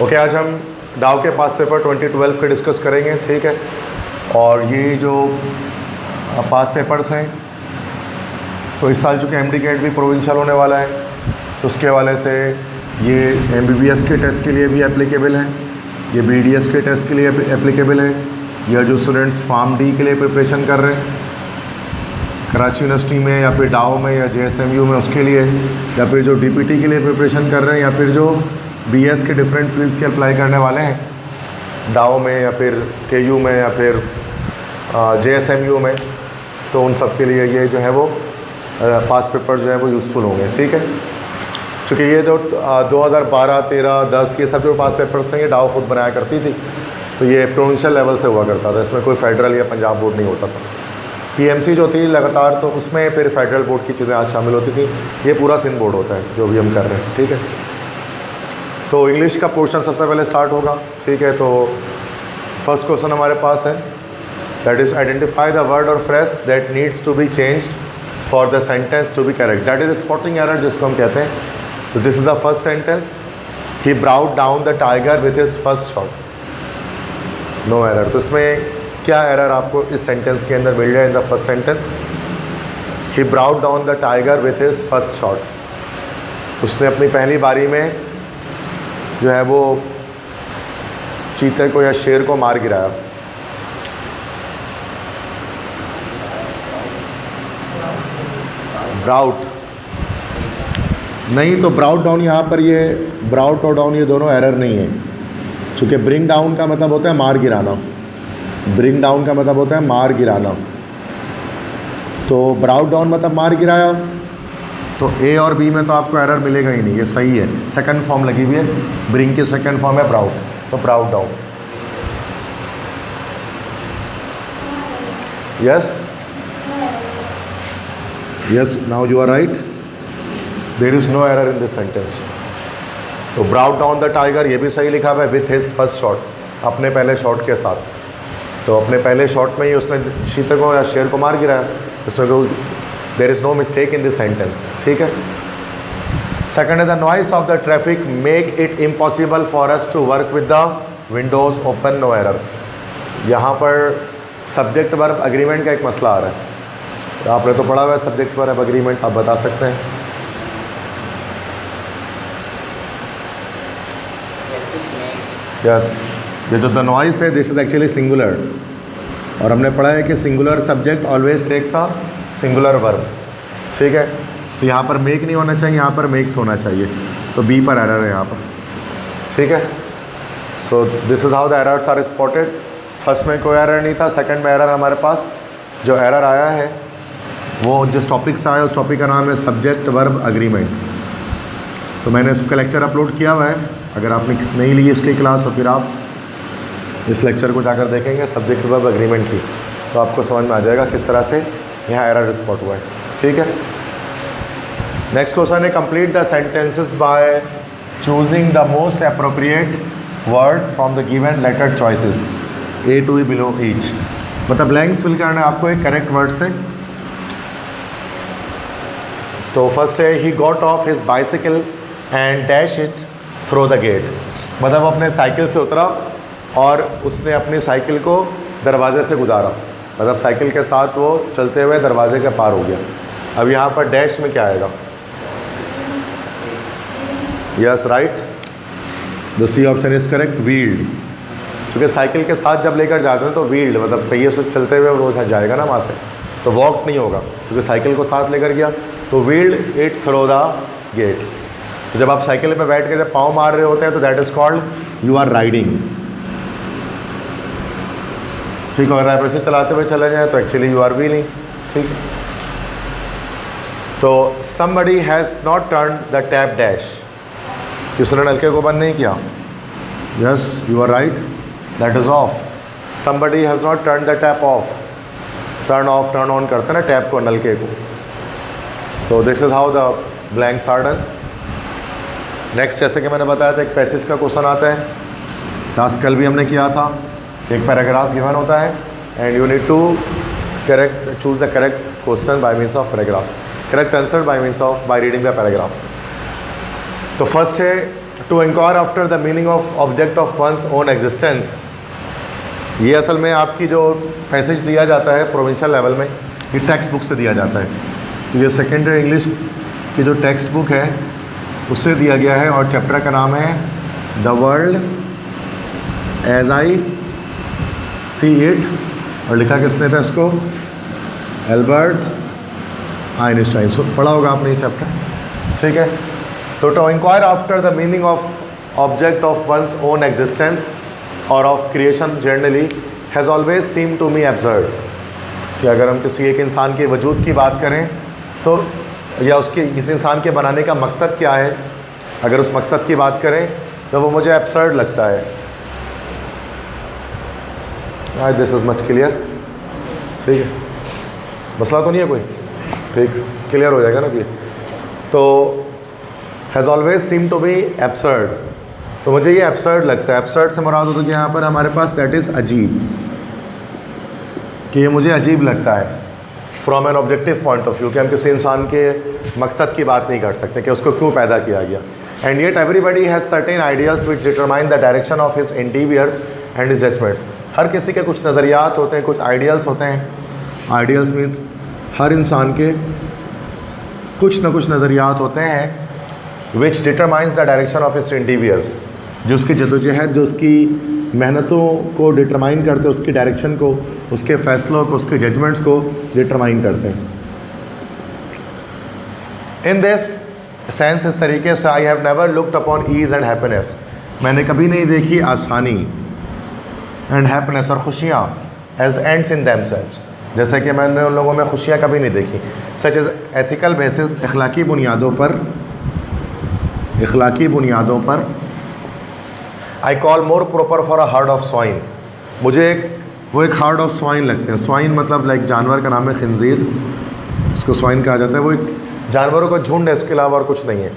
Okay, आज हम डाउ के पास पेपर 2012 के डिस्कस करेंगे, ठीक है। और ये जो पास पेपर्स हैं, तो इस साल चूँकि एमडी कैट भी प्रोविंशियल होने वाला है, तो उसके हवाले से ये एमबीबीएस के टेस्ट के लिए भी एप्लीकेबल है, ये बीडीएस के टेस्ट के लिए एप्लीकेबल है, या जो स्टूडेंट्स फार्म डी के लिए प्रिपरेशन कर रहे हैं कराची यूनिवर्सिटी में या फिर डाउ में या जेएसएमयू में उसके लिए, या फिर जो डीपीटी के लिए प्रिपरेशन कर रहे हैं, या फिर जो बीएस के डिफरेंट फील्ड्स के अप्लाई करने वाले हैं डाउ में या फिर केयू में या फिर जेएसएमयू में, तो उन सब के लिए ये जो है वो पास पेपर जो है वो यूज़फुल होंगे, ठीक है। चूँकि ये जो 2012, 13, 10 ये सब जो पास पेपर्स हैं ये डाउ खुद बनाया करती थी, तो ये प्रोविंशियल लेवल से हुआ करता था, इसमें कोई फेडरल या पंजाब बोर्ड नहीं होता था। पीएमसी जो थी लगातार, तो उसमें फिर फेडरल बोर्ड की चीज़ें आज शामिल होती थी, ये पूरा सिंध बोर्ड होता है जो भी हम कर रहे हैं, ठीक है। तो इंग्लिश का पोर्शन सबसे पहले स्टार्ट होगा, ठीक है। तो फर्स्ट क्वेश्चन हमारे पास है, that is identify the word और phrase that needs to be changed for the sentence to be correct, that is spotting error जिसको हम कहते हैं। तो this is the first sentence, he brought down the tiger with his first shot, no error. तो इसमें क्या error आपको इस सेंटेंस के अंदर मिल जाए in the first sentence, he brought down the tiger with his first shot, उसने अपनी पहली बारी में जो है वो चीते को या शेर को मार गिराया। ब्राउट नहीं, तो ब्राउट डाउन यहाँ पर ये ब्राउट और डाउन ये दोनों एरर नहीं है, चूँकि ब्रिंग डाउन का मतलब होता है मार गिराना, ब्रिंग डाउन का मतलब होता है मार गिराना। तो ब्राउट डाउन मतलब मार गिराया, तो ए और बी में तो आपको एरर मिलेगा ही नहीं, ये सही है। सेकंड फॉर्म लगी हुई है, ब्रिंग की सेकंड फॉर्म है ब्राउट, तो brought down. Yes yes, now you are right, there is no error in this sentence. तो ब्राउट डाउन द टाइगर ये भी सही लिखा हुआ है, विथ हिज फर्स्ट शॉट, अपने पहले शॉट के साथ। तो अपने पहले शॉट में ही उसने चीते को या शेर को मार गिराया, इसमें कोई there is no mistake in this sentence, ठीक है। सेकंड है, the noise of the traffic make it impossible for us to work with the windows open, no error. यहाँ पर सब्जेक्ट वर्ब अग्रीमेंट का एक मसला आ रहा है, तो आपने तो पढ़ा हुआ है सब्जेक्ट वर्ब अग्रीमेंट, आप बता सकते हैं। यस, ये जो द नॉइस है दिस इज़ एक्चुअली सिंगुलर, और हमने पढ़ा है कि singular subject always takes a singular verb, ठीक है। तो यहाँ पर मेक नहीं होना चाहिए, यहाँ पर मेक्स होना चाहिए, तो बी पर एरर है यहाँ पर, ठीक है। So this is how the errors are spotted. First में कोई एरर नहीं था, सेकंड में एरर हमारे पास जो एरर आया है वो जिस टॉपिक से आया उस टॉपिक का नाम है सब्जेक्ट वर्ब अग्रीमेंट। तो मैंने इसका लेक्चर अपलोड किया हुआ है, अगर आपने नहीं ली इसकी क्लास तो फिर आप इस लेक्चर को जाकर देखेंगे सब्जेक्ट वर्ब अग्रीमेंट की, तो आपको समझ में आ जाएगा किस तरह से यहाँ एरर स्पॉट हुआ है, ठीक है। नेक्स्ट क्वेश्चन है, complete the sentences by choosing the most appropriate word from the given letter choices A to E below each, मतलब ब्लैंक्स फिल करना है आपको एक करेक्ट वर्ड से। तो फर्स्ट है, he got off his bicycle and dash it through the gate, मतलब वो अपने साइकिल से उतरा और उसने अपनी साइकिल को दरवाजे से गुजारा, मतलब साइकिल के साथ वो चलते हुए दरवाजे के पार हो गया। अब यहाँ पर डैश में क्या आएगा? Yes right, the C option is correct, wheeled, क्योंकि साइकिल के साथ जब लेकर जाते हैं तो व्हील्ड मतलब पहिए से चलते हुए वो जाएगा ना वहाँ से, तो वॉक नहीं होगा क्योंकि साइकिल को साथ लेकर गया, तो wheeled it through the gate. तो जब आप साइकिल में बैठ के जब पाँव मार रहे होते हैं तो that is called you are riding, ठीक है। अगर आप ऐसे चलाते हुए चले जाएँ तो एक्चुअली यू आर व्हीलिंग, ठीक है। तो somebody has not turned the tap dash, किसने नलके को बंद नहीं किया, yes you are right, that is off. somebody has not turned the tap off, turn off turn on करते हैं ना टैप को, नलके को। तो this is how the blanks are done. Next जैसे कि मैंने बताया था एक पैसेज का क्वेश्चन आता है, टास्क कल भी हमने किया था, एक पैराग्राफ गिवन होता है and you need to correct choose the correct question by means of paragraph, correct answer by means of by reading the paragraph. तो फर्स्ट है to inquire after the meaning of object of one's own existence, ये असल में आपकी जो passage दिया जाता है प्रोविंशियल लेवल में, ये टेक्स्ट बुक से दिया जाता है। तो ये सेकेंडरी इंग्लिश की जो टेक्स्ट बुक है उससे दिया गया है और चैप्टर का नाम है the world as I see it, और लिखा किसने था इसको? Albert Einstein. पढ़ा होगा आपने ये चैप्टर, ठीक है। तो to inquire after the meaning of object of one's own existence और of creation generally has always seem to me absurd, कि अगर हम किसी एक इंसान के वजूद की बात करें तो या उसके इस इंसान के बनाने का मकसद क्या है, अगर उस मकसद की बात करें तो वो मुझे एब्सर्ड लगता है। दिस इज़ मच क्लियर, ठीक है, मसला तो नहीं है कोई, ठीक, क्लियर हो जाएगा ना कि। तो has always seem to be absurd, तो मुझे ये एब्सर्ड लगता है। एब्सर्ड से मुराद हो तो कि यहाँ पर हमारे पास दैट इज़ अजीब, कि ये मुझे अजीब लगता है from an objective point of view, कि हम किसी इंसान के मकसद की बात नहीं कर सकते कि उसको क्यों पैदा किया गया। And yet everybody has certain ideals which determine the direction of his interiors and his judgments. हर किसी के कुछ नज़रियात होते हैं, कुछ आइडियल्स होते हैं। आइडियल्स मीन्स हर इंसान के कुछ न कुछ नज़रियात होते हैं विच determines the direction of his interiors, जो उसकी जदोजहद, जो उसकी मेहनतों को डिटरमाइन करते हैं, उसकी डायरेक्शन को, उसके फ़ैसलों को, उसके जजमेंट्स को डिटरमाइन करते हैं। इन दिस सेंस, इस तरीके से, I have never looked upon ease and happiness, मैंने कभी नहीं देखी आसानी एंड हैप्पीनेस और खुशियाँ एज एंड्स इन देमसेल्व्स, जैसे कि मैंने उन लोगों में खुशियाँ कभी नहीं देखी। सच एज एथिकल बेसिस, अखलाकी बुनियादों पर, अखलाकी बुनियादों पर। I call more proper for a hard of swine, मुझे वो एक हार्ड ऑफ स्वाइन लगते हैं। स्वाइन मतलब लाइक जानवर का नाम है खिंजीर, उसको स्वाइन कहा जाता है। वो एक जानवरों का झुंड है, इसके अलावा और कुछ नहीं है।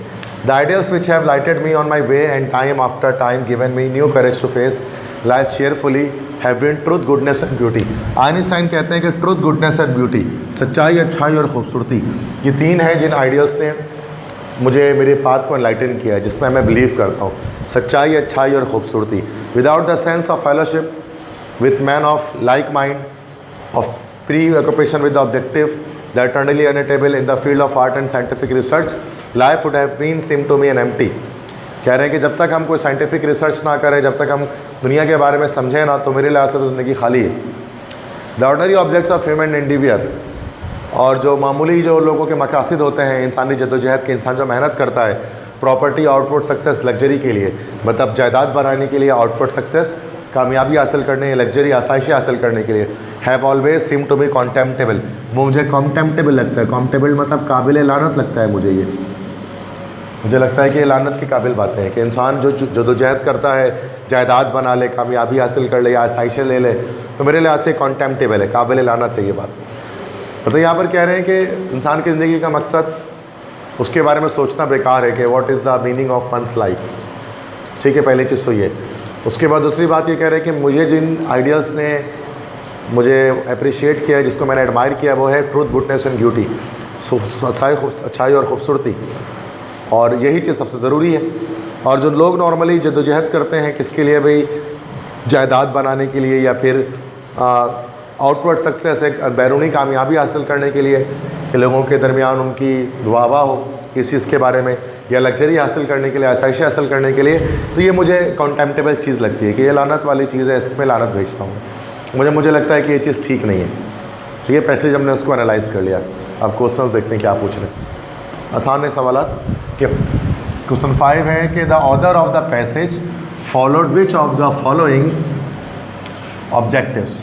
The ideals which have lighted me on my way and time after time given me new courage to face life cheerfully have been truth, goodness and beauty. Einstein कहते हैं कि ट्रूथ, गुडनेस एंड ब्यूटी, सच्चाई, अच्छाई और खूबसूरती, ये तीन हैं जिन आइडियल्स ने मुझे मेरे पाथ को एनलाइटन किया है, जिसमें मैं बिलीव करता हूँ। सच्चाई, अच्छाई और खूबसूरती। Without the sense of fellowship with man of like mind, of pre occupation with the objective that eternally unattainable in the field of art and scientific research, life would have been seemed to me an empty। कह रहे हैं कि जब तक हम कोई scientific research ना करें, जब तक हम दुनिया के बारे में समझें ना, तो मेरे लिहाज से तो ज़िंदगी खाली है। The ordinary objects of human endeavour, और जो मामूली जो लोगों के मकासद होते हैं इंसानी जद्दोजहद के, इंसान जो मेहनत करता है प्रॉपर्टी, आउटपुट, सक्सेस, लग्जरी के लिए, मतलब जायदाद बनाने के लिए, आउटपुट, सक्सेस, कामयाबी हासिल करने, लग्जरी, आसाइशें हासिल करने के लिए, have always seem to be contemptible, वो मुझे कॉन्टेम्प्टेबल लगता है। कॉन्टेम्प्टेबल मतलब काबिल लानत लगता है मुझे। ये मुझे लगता है कि ये लानत की काबिल बातें हैं कि इंसान जो जदोजहद करता है, जायदाद बना ले, कामयाबी हासिल कर ले या आसाइशें ले ले, तो मेरे लिहाज से कॉन्टेम्प्टेबल है, काबिल लानत है ये बात। मतलब यहाँ पर कह रहे हैं कि इंसान की ज़िंदगी का मकसद, उसके बारे में सोचना बेकार है कि what is the meaning of one's life, ठीक है, पहली चीज़ तो ये। उसके बाद दूसरी बात ये कह रहे हैं कि मुझे जिन आइडियल्स ने मुझे अप्रिशिएट किया है, जिसको मैंने एडमायर किया, वो है ट्रूथ, गुडनेस एंड ब्यूटी, अच्छाई और खूबसूरती, और यही चीज़ सबसे ज़रूरी है। और जो लोग नॉर्मली जद्दोजहद करते हैं किसके लिए भाई, जायदाद बनाने के लिए या फिर आउटवर्ड सक्सेस, एक बैरूनी कामयाबी हासिल करने के लिए कि लोगों के दरमियान उनकी वाह हो इस चीज़ के बारे में, या लग्जरी हासिल करने के लिए, आसाइशें हासिल करने के लिए, तो ये मुझे कॉन्टेम्प्टेबल चीज़ लगती है कि ये लानत वाली चीज़ है, इसमें लानत भेजता हूँ। मुझे लगता है कि ये चीज़ ठीक नहीं है। तो ये पैसेज हमने उसको एनालाइज़ कर लिया। अब क्वेश्चंस देखते हैं क्या पूछ रहे हैं। आसान है सवालात। कि क्वेश्चन 5 है कि the author of the passage followed which of the following objectives,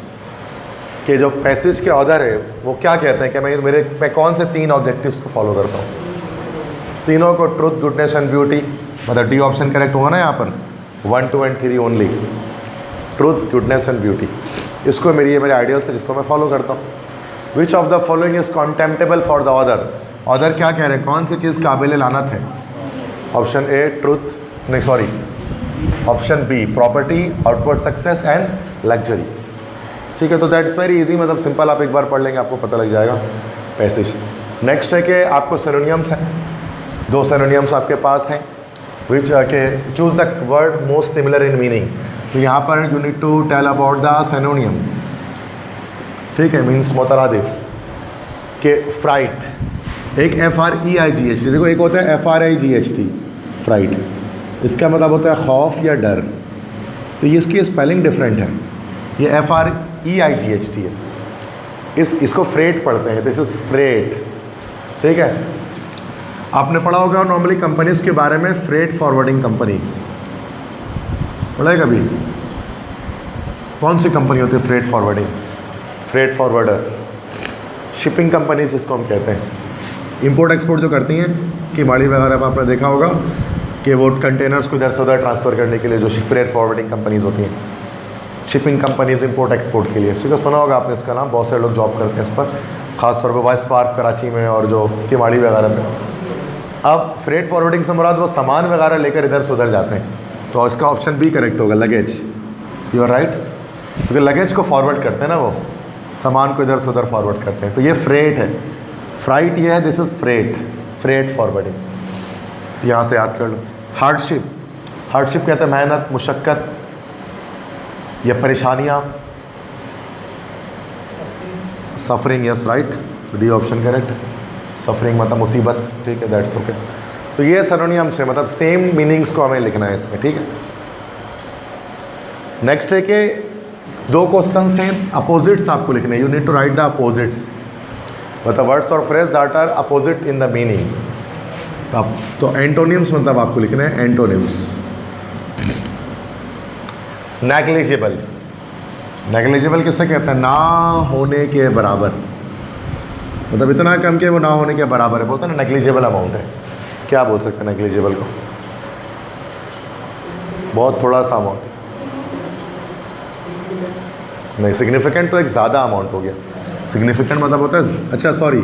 कि जो पैसेज के ऑथर है वो क्या कहते हैं कि मैं कौन से 3 ऑब्जेक्टिव्स को फॉलो करता हूँ। तीनों को ट्रूथ, गुडनेस एंड ब्यूटी, मतलब डी ऑप्शन करेक्ट होगा ना यहाँ पर, 1, 2 and 3 only, truth, goodness and beauty. इसको मेरे आइडियल्स है जिसको मैं फॉलो करता हूँ। Which of the following is contemptible for the author, author क्या कह रहे हैं, कौन सी चीज़ काबिल लानत है। ऑप्शन ए ट्रूथ, नहीं sorry, option B property, outward success and luxury. ठीक है, तो दैट्स वेरी इजी, मतलब सिंपल, आप एक बार पढ़ लेंगे आपको पता लग जाएगा पैसेज। नेक्स्ट है कि आपको सिनोनिम्स हैं, 2 सिनोनिम्स आपके पास हैं, विच के choose the word most similar in meaning. तो यहाँ पर you need to tell about the synonym, ठीक है, मीन्स मुतरादिफ के फ्राइट, एक FREIGHT, देखो एक होता है FRIGHT फ्राइट, इसका मतलब होता है खौफ या डर, तो ये इसकी स्पेलिंग डिफरेंट है, ये FREIGHT है, इसको फ्रेट पढ़ते हैं, दिस इज़ फ्रेट, ठीक है। आपने पढ़ा होगा नॉर्मली कंपनीज़ के बारे में, फ्रेट फॉरवर्डिंग कंपनी पढ़ा है कभी? कौन सी कंपनी होती है freight forwarding? Freight forwarder, shipping companies इसको हम कहते हैं। इंपोर्ट एक्सपोर्ट जो करती हैं किमाड़ी वगैरह में आपने देखा होगा कि वो कंटेनर्स को इधर से उधर ट्रांसफ़र करने के लिए जो फ्रेट फॉरवर्डिंग कंपनीज होती हैं, शिपिंग कंपनीज इंपोर्ट एक्सपोर्ट के लिए, ठीक है, सुना होगा आपने इसका नाम, बहुत सारे लोग जॉब करते हैं इस पर, ख़ासतौर पर वाइस फार्फ कराची में और जो किमाड़ी वगैरह में। अब फ्रेट फॉरवर्डिंग से मुराद वो सामान वगैरह लेकर इधर से उधर जाते हैं, तो इसका ऑप्शन बी करेक्ट होगा, luggage, C you are right, क्योंकि लगेज को फॉरवर्ड करते हैं ना, वो सामान को इधर से उधर फॉरवर्ड करते हैं, तो ये फ्रेट है, फ्राइट ये है, this is freight, freight forwarding, तो यहाँ से याद कर लो। हार्डशिप, हार्डशिप कहते हैं मेहनत, मुशक्क़त या परेशानियाँ, suffering, yes right, D option correct, suffering मतलब मुसीबत, ठीक है, दैट्स ओके। तो ये सिनोनियम से मतलब सेम मीनिंग्स को हमें लिखना है इसमें, ठीक है। नेक्स्ट है कि दो क्वेश्चंस हैं, अपोजिट्स आपको लिखने, you need to write the opposites, मतलब वर्ड्स और phrase that are opposite in the meaning. तो एंटोनिम्स मतलब आपको लिखना है, एंटोनिम्स। नेग्लिजिबल, नेग्लिजिबल किससे कहते हैं? ना होने के बराबर, मतलब इतना कम कि वो ना होने के बराबर है, बोलते हैं ना नेग्लिजिबल अमाउंट है, क्या बोल सकते हैं नेग्लिजिबल को? बहुत थोड़ा सा अमाउंट नहीं, सिग्निफिकेंट तो एक ज़्यादा अमाउंट हो गया, सिग्निफिकेंट मतलब होता है, अच्छा सॉरी,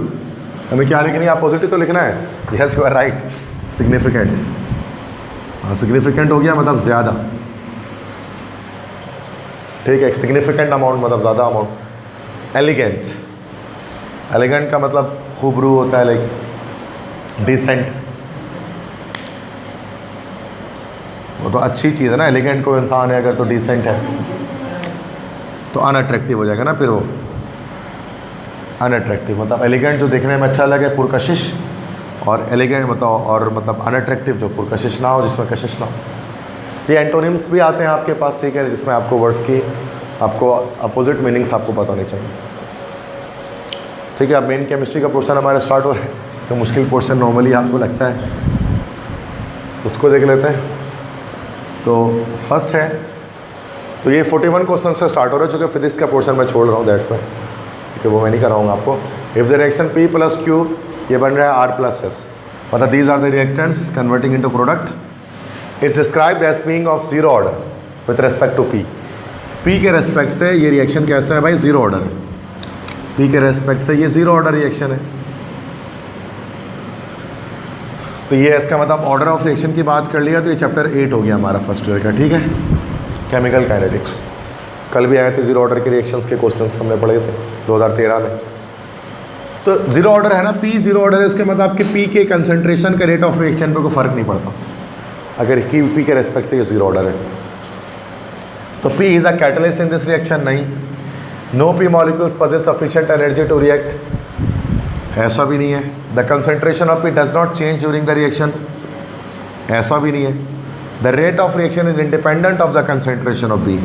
हमें क्या लिखनी है? अपोजिट ही तो लिखना है, yes you are right, significant, हाँ सिग्निफिकेंट हो गया मतलब ज़्यादा, ठीक है, सिग्निफिकेंट अमाउंट मतलब ज़्यादा अमाउंट। एलिगेंट, एलिगेंट का मतलब खूबरू होता है, लाइक डिसेंट, वो तो अच्छी चीज़ है ना, एलिगेंट को इंसान है अगर तो डिसेंट है, तो अनअट्रैक्टिव हो जाएगा ना फिर वो, अनअट्रैक्टिव मतलब एलिगेंट जो देखने में अच्छा लगे पुरकशिश, और एलिगेंट मतलब और मतलब अनअट्रैक्टिव जो पुरकशिश ना हो, जिसमें कशिश ना हो। ये एंटोनिम्स भी आते हैं आपके पास, ठीक है, जिसमें आपको वर्ड्स की आपको अपोजिट मीनिंग्स आपको पता होनी चाहिए, ठीक है। अब मेन केमिस्ट्री का पोर्शन हमारा स्टार्ट हो रहा है, तो मुश्किल पोर्शन नॉर्मली आपको लगता है, उसको देख लेते हैं। तो फर्स्ट है, तो ये 41 क्वेश्चन से स्टार्ट हो रहा है, चूँकि फिजिक्स का पोर्शन मैं छोड़ रहा हूँ, दैट्स वाई, ठीक है, वो मैं नहीं कराऊंगा आपको। If the reaction P + Q, ये बन रहा है R + S, मतलब these are the reactants converting into product, is described as being of zero order with respect to P। P के रेस्पेक्ट से ये रिएक्शन कैसा है भाई? ज़ीरो ऑर्डर है, P के रेस्पेक्ट से ये ज़ीरो ऑर्डर रिएक्शन है, तो ये इसका मतलब ऑर्डर ऑफ रिएक्शन की बात कर लिया, तो ये चैप्टर 8 हो गया हमारा फर्स्ट ईयर का, ठीक है, केमिकल काइनेटिक्स। कल भी आए थे जीरो ऑर्डर के रिएक्शंस के क्वेश्चंस हमने पढ़े थे 2013 में। तो जीरो ऑर्डर है ना, P जीरो ऑर्डर है, इसके मतलब आपके P के कंसंट्रेशन का रेट ऑफ रिएक्शन पे कोई फ़र्क नहीं पड़ता अगर P के रेस्पेक्ट से ये जीरो ऑर्डर है। तो P is a catalyst in this reaction, नहीं। No P molecules possess sufficient energy to react, ऐसा भी नहीं है। The concentration of P does not change during the reaction, ऐसा भी नहीं है। The rate of reaction is independent of the concentration of P,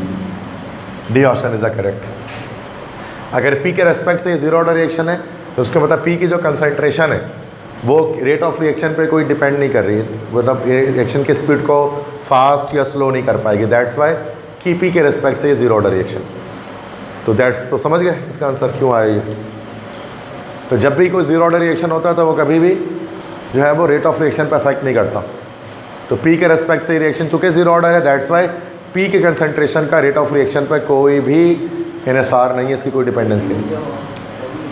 D option is the correct. अगर P के रेस्पेक्ट से जीरो ऑर्डर रिएक्शन है, तो उसका मतलब P की जो कंसंट्रेशन है वो रेट ऑफ रिएक्शन पे कोई डिपेंड नहीं कर रही है, मतलब रिएक्शन की स्पीड को फास्ट या स्लो नहीं कर पाएगी, दैट्स वाई कि P के रेस्पेक्ट से ये जीरो ऑर्डर रिएक्शन। तो दैट्स, तो समझ गए इसका आंसर क्यों आया ये। तो जब भी कोई जीरो ऑर्डर रिएक्शन होता है तो वो कभी भी जो है वो रेट ऑफ रिएक्शन पर अफेक्ट नहीं करता। तो P के रेस्पेक्ट से रिएक्शन चूँकि जीरो ऑर्डर है, दैट्स वाई P के कंसंट्रेशन का रेट ऑफ रिएक्शन पर कोई भी इन्हिसार नहीं है, इसकी कोई डिपेंडेंसी नहीं।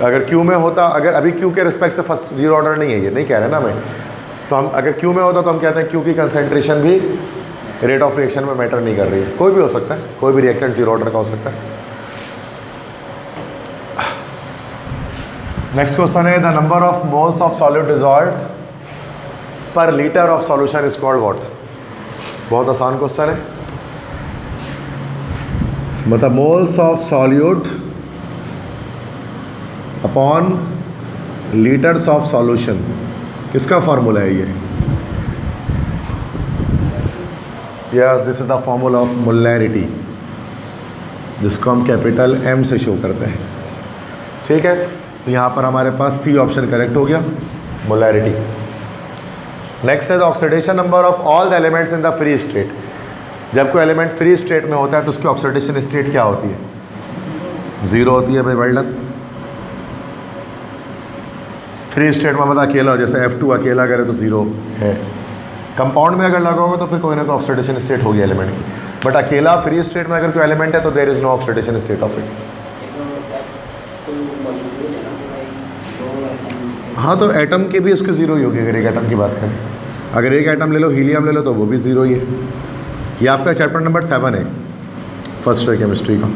अगर Q में होता, अगर अभी Q के रिस्पेक्ट से फर्स्ट जीरो ऑर्डर नहीं है, ये नहीं कह रहे ना मैं, तो हम अगर Q में होता तो हम कहते हैं Q की कंसंट्रेशन भी रेट ऑफ रिएक्शन में मैटर नहीं कर रही है। कोई भी हो सकता है, कोई भी रिएक्टेंट जीरो ऑर्डर का हो सकता है। नेक्स्ट क्वेश्चन है, the number of moles of solid dissolved per litre of solution is called what? बहुत आसान क्वेश्चन है। मतलब moles of solute upon litres of solution, किसका फॉर्मूला है ये? Yes, this is the formula of molarity, जिसको हम कैपिटल M से शो करते हैं। ठीक है, तो यहाँ पर हमारे पास सी ऑप्शन करेक्ट हो गया, मोलैरिटी। नेक्स्ट है the oxidation number of all the elements in the free state. जब कोई एलिमेंट फ्री स्टेट में होता है तो उसकी ऑक्सीडेशन स्टेट क्या होती है? 0 होती है भाई, वेल डन। फ्री स्टेट में मतलब अकेला हो, जैसे F2 अकेला करे तो 0 है। कंपाउंड में अगर लगा होगा तो फिर कोई ना कोई ऑक्सीडेशन स्टेट होगी एलिमेंट की, बट अकेला फ्री स्टेट में अगर कोई एलिमेंट है तो there is no oxidation state of it. हाँ, तो एटम के भी इसके 0 ही होगी अगर एक एटम की बात करें। अगर एक एटम ले लो, हीलियम ले लो, तो वो भी 0 ही है। ये आपका चैप्टर नंबर 7 है फर्स्ट ईयर केमिस्ट्री का,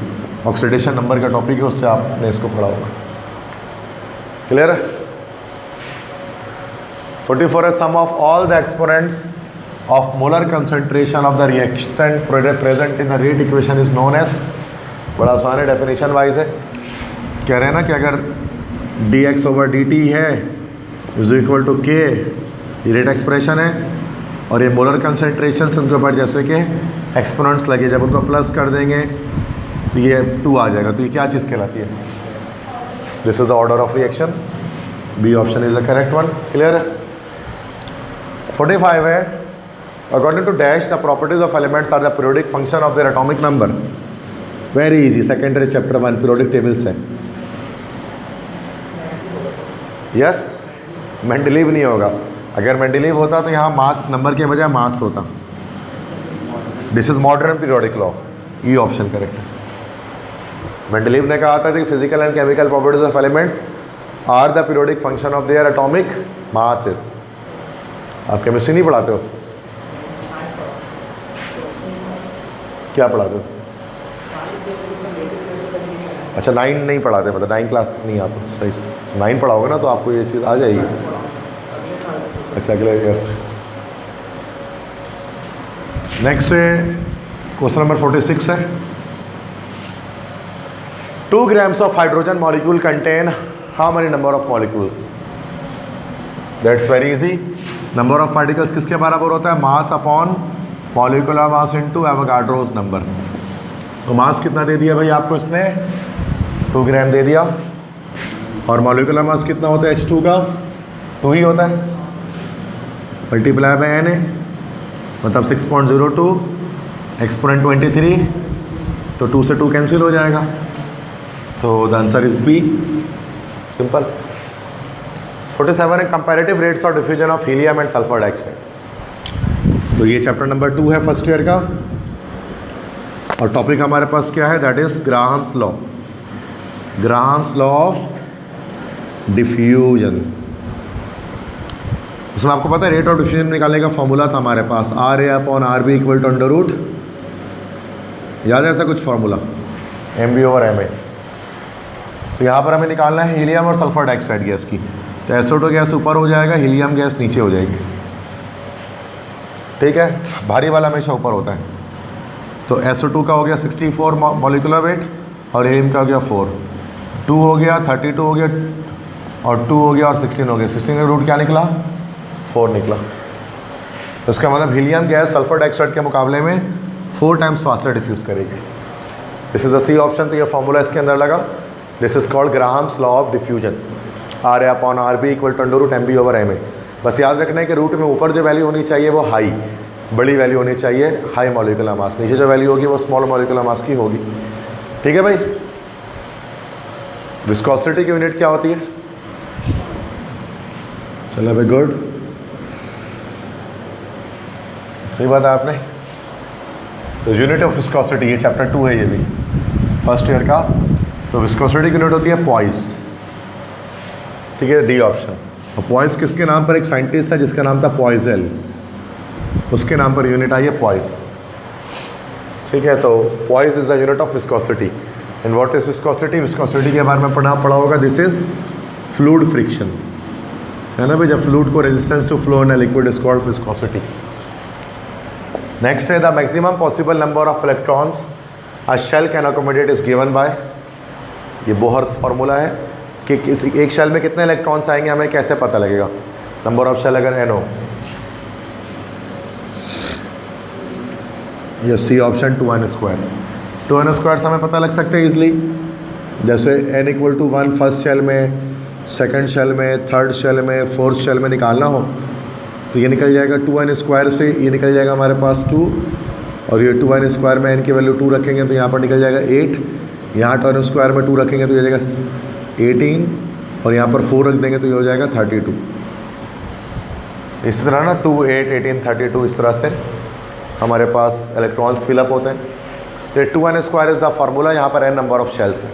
ऑक्सीडेशन नंबर का टॉपिक है, उससे आपने इसको पढ़ा होगा। क्लियर है? 44 है sum of all the exponents of molar concentration of the reactant present in the rate equation is known as. बड़ा आसान है, डेफिनेशन वाइज है। कह रहे हैं ना कि अगर dx/dt है इज इक्वल टू k, ये रेट एक्सप्रेशन है, और ये मोलर कंसंट्रेशन उनके ऊपर जैसे कि एक्सपोनेंट्स लगे, जब उनको प्लस कर देंगे तो ये 2 आ जाएगा। तो ये क्या चीज़ कहलाती है? This is the order of reaction. B option is the correct one. Clear है? 45 है according to dash the properties of elements are the periodic function of their atomic number. Very easy, secondary chapter 1 periodic tables है। Yes, Mendeleev नहीं होगा। अगर Mendeleev होता तो यहाँ mass number के बजाय मास होता। This is modern periodic law, E option correct है। मेंडलीव ने कहा था कि physical and chemical properties of elements are the periodic function of their atomic masses. आप केमिस्ट्री नहीं पढ़ाते हो? क्या पढ़ाते हो? अच्छा, 9 नहीं पढ़ाते, मतलब 9 क्लास नहीं, आप सही 9 पढ़ाओगे ना तो आपको ये चीज़ आ जाएगी। अच्छा, अगले ईयर से। नेक्स्ट क्वेश्चन नंबर 46 है 2 grams of hydrogen molecule contain how many number of molecules? That's very easy. Number of particles किसके बराबर होता है? Mass upon molecular mass into Avogadro's number. तो मास कितना दे दिया भाई आपको इसने? 2 ग्राम दे दिया। और मॉलिक्यूलर मास कितना होता है H2 का? 2 ही होता है, मल्टीप्लाई बाय n है, मतलब 6.02 एक्सपोनेंट 23, तो 2 से 2 कैंसिल हो जाएगा। तो the answer is B, simple. 47 है comparative rates of diffusion of helium and sulphur dioxide. तो ये चैप्टर नंबर 2 है फर्स्ट ईयर का, और टॉपिक हमारे पास क्या है? That is Graham's law, Graham's law of diffusion. उसमें आपको पता है रेट ऑफ डिफ्यूजन निकालने का फॉर्मूला था हमारे पास, RA/RB equal to under root, याद है ऐसा कुछ फॉर्मूला? MB/MA। तो यहाँ पर हमें निकालना है हीलियम और सल्फर डाइऑक्साइड गैस की। तो SO2 गैस ऊपर हो जाएगा, हीलियम गैस नीचे हो जाएगी। ठीक है, भारी वाला हमेशा ऊपर होता है। तो SO2 का हो गया 64 मॉलिक्यूलर वेट, और हीलियम का हो गया 4। 2 हो गया, 32 हो गया, और 2 हो गया, और 16 हो गया। 16 का रूट क्या निकला? 4 निकला। तो इसका मतलब हीलियम गैस सल्फर डाइऑक्साइड के मुकाबले में 4 टाइम्स फास्टर डिफ्यूज़ करेगी। This is the C option. तो ये फॉर्मूला इसके अंदर लगा। This is called Graham's law of diffusion, RA/RB equal to under root MB/MA। बस याद रखना है कि रूट में ऊपर जो वैल्यू होनी चाहिए वो हाई, बड़ी वैल्यू होनी चाहिए हाई मॉलिक्यूलर मास, नीचे जो वैल्यू होगी वो स्मॉल मॉलिक्यूलर मास की होगी। ठीक है भाई। विस्कोसिटी की यूनिट क्या होती है? चलो भाई, गुड, सही बात है आपने। तो यूनिट ऑफ विस्कोसिटी, ये चैप्टर 2 है, ये भी फर्स्ट ईयर का। तो विस्कोसिटी की यूनिट होती है पॉइस। ठीक है, डी ऑप्शन। और पॉइस किसके नाम पर? एक साइंटिस्ट था जिसका नाम था पॉइज़ेल, उसके नाम पर यूनिट आई है पॉइस। ठीक है, तो poised is the unit of viscosity. And what is viscosity? Viscosity के बारे में पढ़ा होगा। दिस इज फ्लूइड फ्रिक्शन, है ना भाई। जब फ्लूइड को resistance to flow in a liquid is called viscosity. Next है the maximum possible number of electrons a shell can accommodate is given by, ये बोहर्स फार्मूला है कि एक शेल में कितने इलेक्ट्रॉन्स आएंगे हमें कैसे पता लगेगा। नंबर ऑफ शेल अगर n हो, ये सी ऑप्शन 2n²। 2n² से हमें पता लग सकते हैं इजली, जैसे n = 1 फर्स्ट शेल में, सेकंड शेल में, थर्ड शेल में, फोर्थ शेल में निकालना हो तो ये निकल जाएगा 2n² से, ये निकल जाएगा हमारे पास 2, और ये 2n² में n की वैल्यू 2 रखेंगे तो यहाँ पर निकल जाएगा 8, यहाँ 2n² में 2 रखेंगे तो ये हो जाएगा 18, और यहाँ पर 4 रख देंगे तो ये हो जाएगा 32। इस तरह ना 2, 8, 18, 32 इस तरह से हमारे पास इलेक्ट्रॉन्स फिलअप होते हैं। तो 2n² इज़ द फार्मूला, यहाँ पर n नंबर ऑफ शेल्स है।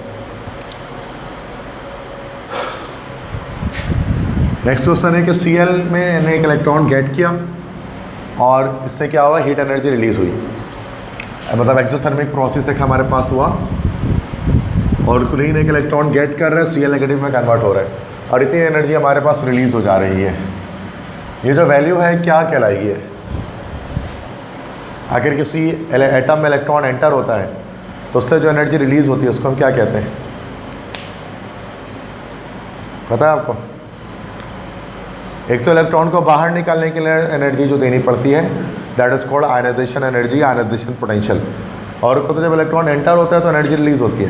नेक्स्ट क्वेश्चन है कि Cl में ने एक इलेक्ट्रॉन गेट किया और इससे क्या हुआ, हीट एनर्जी रिलीज़ हुई, मतलब एक्सोथर्मिक प्रोसेस एक हमारे पास हुआ और क्लीन एक इलेक्ट्रॉन गेट कर रहा है, Cl नेगेटिव में कन्वर्ट हो रहा है और इतनी एनर्जी हमारे पास रिलीज़ हो जा रही है। ये जो वैल्यू है क्या कहलाएगी है? अगर किसी एटम में इलेक्ट्रॉन एंटर होता है तो उससे जो एनर्जी रिलीज़ होती है उसको हम क्या कहते हैं, पता है आपको? एक तो इलेक्ट्रॉन को बाहर निकालने के लिए एनर्जी जो देनी पड़ती है that is called ionization energy, ionization potential, और तो जब इलेक्ट्रॉन एंटर होता है तो एनर्जी रिलीज़ होती है।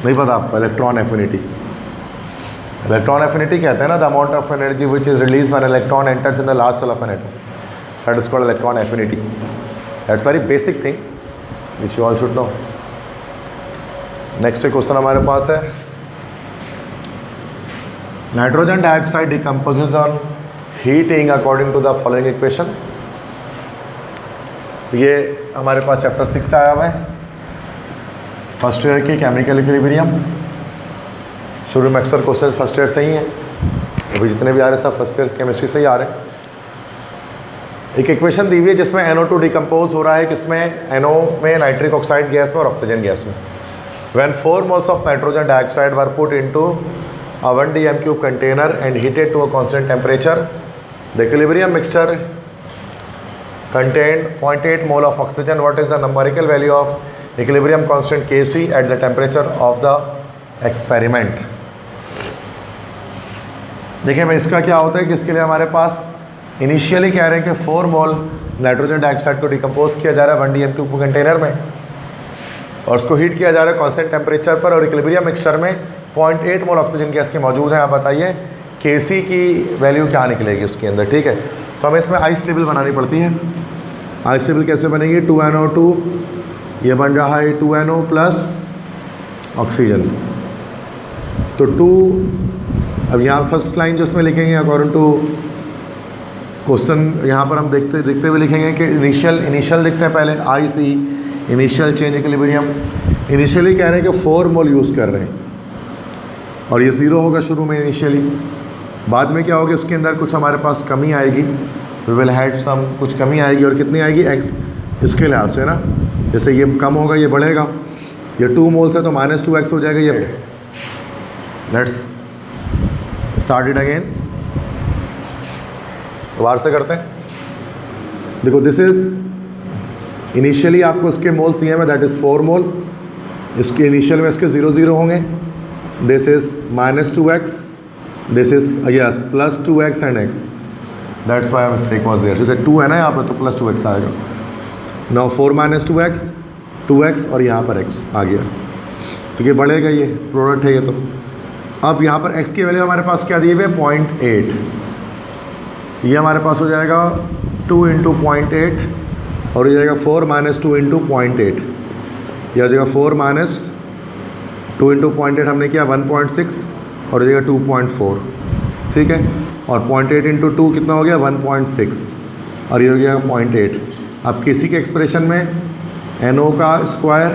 नहीं पता आपको? इलेक्ट्रॉन एफिनिटी, इलेक्ट्रॉन एफिनिटी कहते हैं ना the amount of energy which is release when electron enters in the last shell of an atom, that is called electron affinity. That's very basic thing which you all should know. Next question हमारे पास है nitrogen dioxide decomposes on heating according to the following equation. तो ये हमारे पास chapter 6 से आया हुआ है, फर्स्ट ईयर की केमिकल इक्विलिब्रियम। शुरू में अक्सर क्वेश्चन फर्स्ट ईयर से ही हैं, अभी जितने भी आ रहे हैं सब फर्स्ट ईयर केमिस्ट्री से ही आ रहे हैं। एक इक्वेशन दी हुई है जिसमें NO2 डिकम्पोज हो रहा है, किसमें? NO में, नाइट्रिक ऑक्साइड गैस में और ऑक्सीजन गैस में। When 4 moles of nitrogen dioxide were put into a 1 dm³ container and heated to a constant temperature, the equilibrium mixture contained 0.8 mole of oxygen. What is the numerical value of equilibrium constant Kc at the temperature of the experiment? देखिए मैं इसका क्या होता है कि इसके लिए हमारे पास इनिशियली कह रहे हैं कि 4 मोल नाइट्रोजन डाइऑक्साइड को डिकम्पोज किया जा रहा है 1 dm³ कंटेनर में और उसको हीट किया जा रहा है कांस्टेंट टेम्परेचर पर, और इक्विलिब्रियम मिक्सचर में 0.8 मोल ऑक्सीजन गैस के मौजूद हैं। आप बताइए Kc की वैल्यू क्या निकलेगी उसके अंदर, ठीक है? तो हमें इसमें आइस टेबल बनानी पड़ती है। आइस टेबल कैसे बनेगी? 2NO2, ये बन रहा है 2NO प्लस ऑक्सीजन, तो 2। अब यहाँ फर्स्ट लाइन जो इसमें लिखेंगे अकॉर्डिंग टू क्वेश्चन, यहाँ पर हम देखते हुए लिखेंगे कि इनिशियल दिखते हैं पहले IC, initial change equilibrium. Initially कह रहे हैं कि 4 मोल यूज़ कर रहे हैं और ये 0 होगा शुरू में इनिशियली। बाद में क्या होगा, इसके अंदर कुछ हमारे पास कमी आएगी, वी विल हैव सम, कुछ कमी आएगी, और कितनी आएगी? x, इसके लिहाज से ना, जैसे ये कम होगा ये बढ़ेगा, ये 2 मोल से तो -2x हो जाएगा ये। लेट्स स्टार्ट इट अगेन, दोबारा से करते हैं। देखो दिस इज़ इनिशियली आपको इसके मोल्स दिए हैं, दैट इज़ 4 मोल, इसके इनिशियल में इसके 0 0 होंगे। This is -2x, this is yes +2x and x, that's why mistake was there, क्योंकि 2 है ना यहाँ पर तो +2x आएगा। नाउ 4 - 2x, 2x और यहाँ पर x आ गया, तो ये बढ़ेगा, ये प्रोडक्ट है ये। तो अब यहाँ पर x की वैल्यू हमारे पास क्या दी हुई है? 0.8, ये हमारे पास हो जाएगा 2 × 0.8 और ये जाएगा 4 - 2 × 0.8, यह हो जाएगा 4 - 2 × 0.8 हमने किया 1.6 और ये जाएगा 2.4, ठीक है? और 0.8 × 2 कितना हो गया? 1.6 और ये हो गया 0.8। अब किसी के एक्सप्रेशन में NO का स्क्वायर,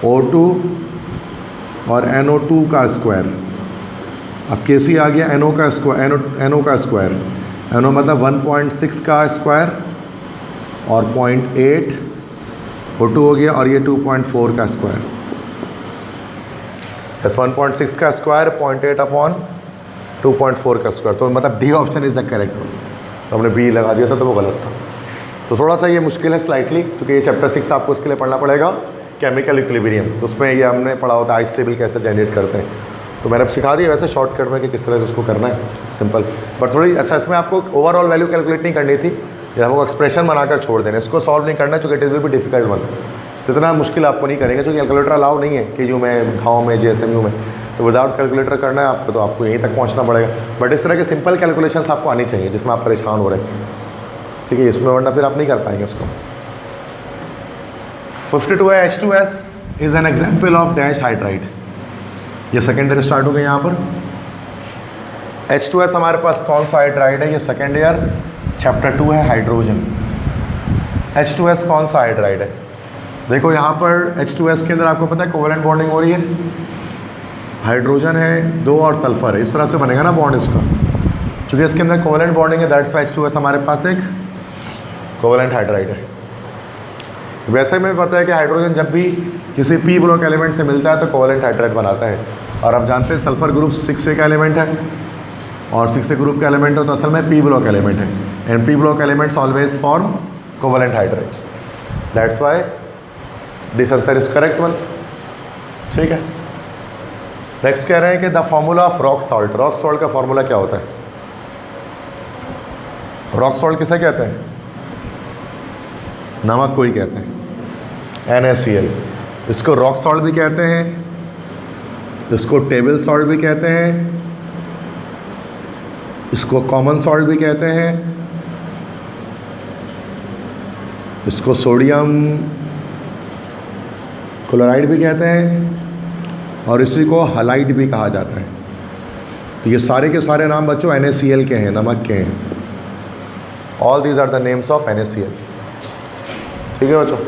O2 और NO2 का स्क्वायर, अब Kc आ गया NO का स्क्वायर, NO का स्क्वायर, NO मतलब 1.6 का स्क्वायर और 0.8 O2 हो गया और ये 2.4 का स्क्वायर, बस 1.6 का स्क्वायर 0.8 अपॉन 2.4 का स्क्वायर, तो मतलब D option is the correct one. तो हमने बी लगा दिया था, तो वो गलत था। तो थोड़ा सा ये मुश्किल है स्लाइटली, क्योंकि ये चैप्टर 6 आपको इसके लिए पढ़ना पड़ेगा, केमिकल इक्विलिब्रियम। तो उसमें ये हमने पढ़ा होता है आइस टेबल कैसे जनरेट करते हैं। तो मैंने अब सिखा दिया वैसे शॉर्टकट में कि किस तरह से उसको करना है, सिंपल। बट थोड़ी अच्छा इसमें आपको ओवरऑल वैल्यू कैलकुलेट नहीं करनी थी, ये आपको एक्सप्रेशन बनाकर छोड़ देना, इसको सॉल्व नहीं करना, चूँकि इट इज़ भी डिफिकल्ट वन। तो इतना मुश्किल आपको नहीं करेंगे, क्योंकि कैलकुलेटर अलाउ नहीं है कि यू में, घाव में, JSMU में। तो विदाउट कैलकुलेटर करना है आपको, तो आपको यहीं तक पहुँचना पड़ेगा। बट इस तरह के सिंपल कैलकुलेशंस आपको आनी चाहिए जिसमें आप परेशान हो रहे हैं, ठीक है, इसमें, वरना फिर आप नहीं कर पाएंगे इसको। 52 है, H2S is an example of dash hydride. ये सेकेंड ईयर स्टार्ट हो गया यहाँ पर। H2S हमारे पास कौन सा हाइड्राइड है, ये सेकेंड ईयर चैप्टर 2 है, हाइड्रोजन। H2S कौन सा हाइड्राइड है, देखो यहाँ पर H2S के अंदर आपको पता है कोवेलेंट बॉन्डिंग हो रही है, हाइड्रोजन है 2 और सल्फर है, इस तरह से बनेगा ना बॉन्ड इसका। चूँकि इसके अंदर कोवेलेंट बॉन्डिंग है, दैट्स वाई H2S हमारे पास एक कोवेलेंट हाइड्राइड है। वैसे में पता है कि हाइड्रोजन जब भी किसी P ब्लॉक एलिमेंट से मिलता है तो कोवेलेंट हाइड्राइड बनाता है। और आप जानते हैं सल्फर ग्रुप 6 का एलिमेंट है और 6 ग्रुप का एलिमेंट हो तो असल में P ब्लॉक एलिमेंट है, and P block elements always form covalent hydrides, that's why this answer is correct one, ठीक है। नेक्स्ट कह रहे हैं कि the formula of rock salt, rock salt का फॉर्मूला क्या होता है, रॉक सॉल्ट किसे कहते हैं, नमक को ही कहते हैं, NaCl। इसको रॉक सॉल्ट भी कहते हैं, इसको टेबल सॉल्ट भी कहते हैं, इसको कॉमन सॉल्ट भी कहते हैं, इसको सोडियम क्लोराइड भी कहते हैं, और इसी को हलाइड भी कहा जाता है। तो ये सारे के सारे नाम बच्चों NaCl के हैं, नमक के हैं। All these are the names of NaCl, ठीक है बच्चों।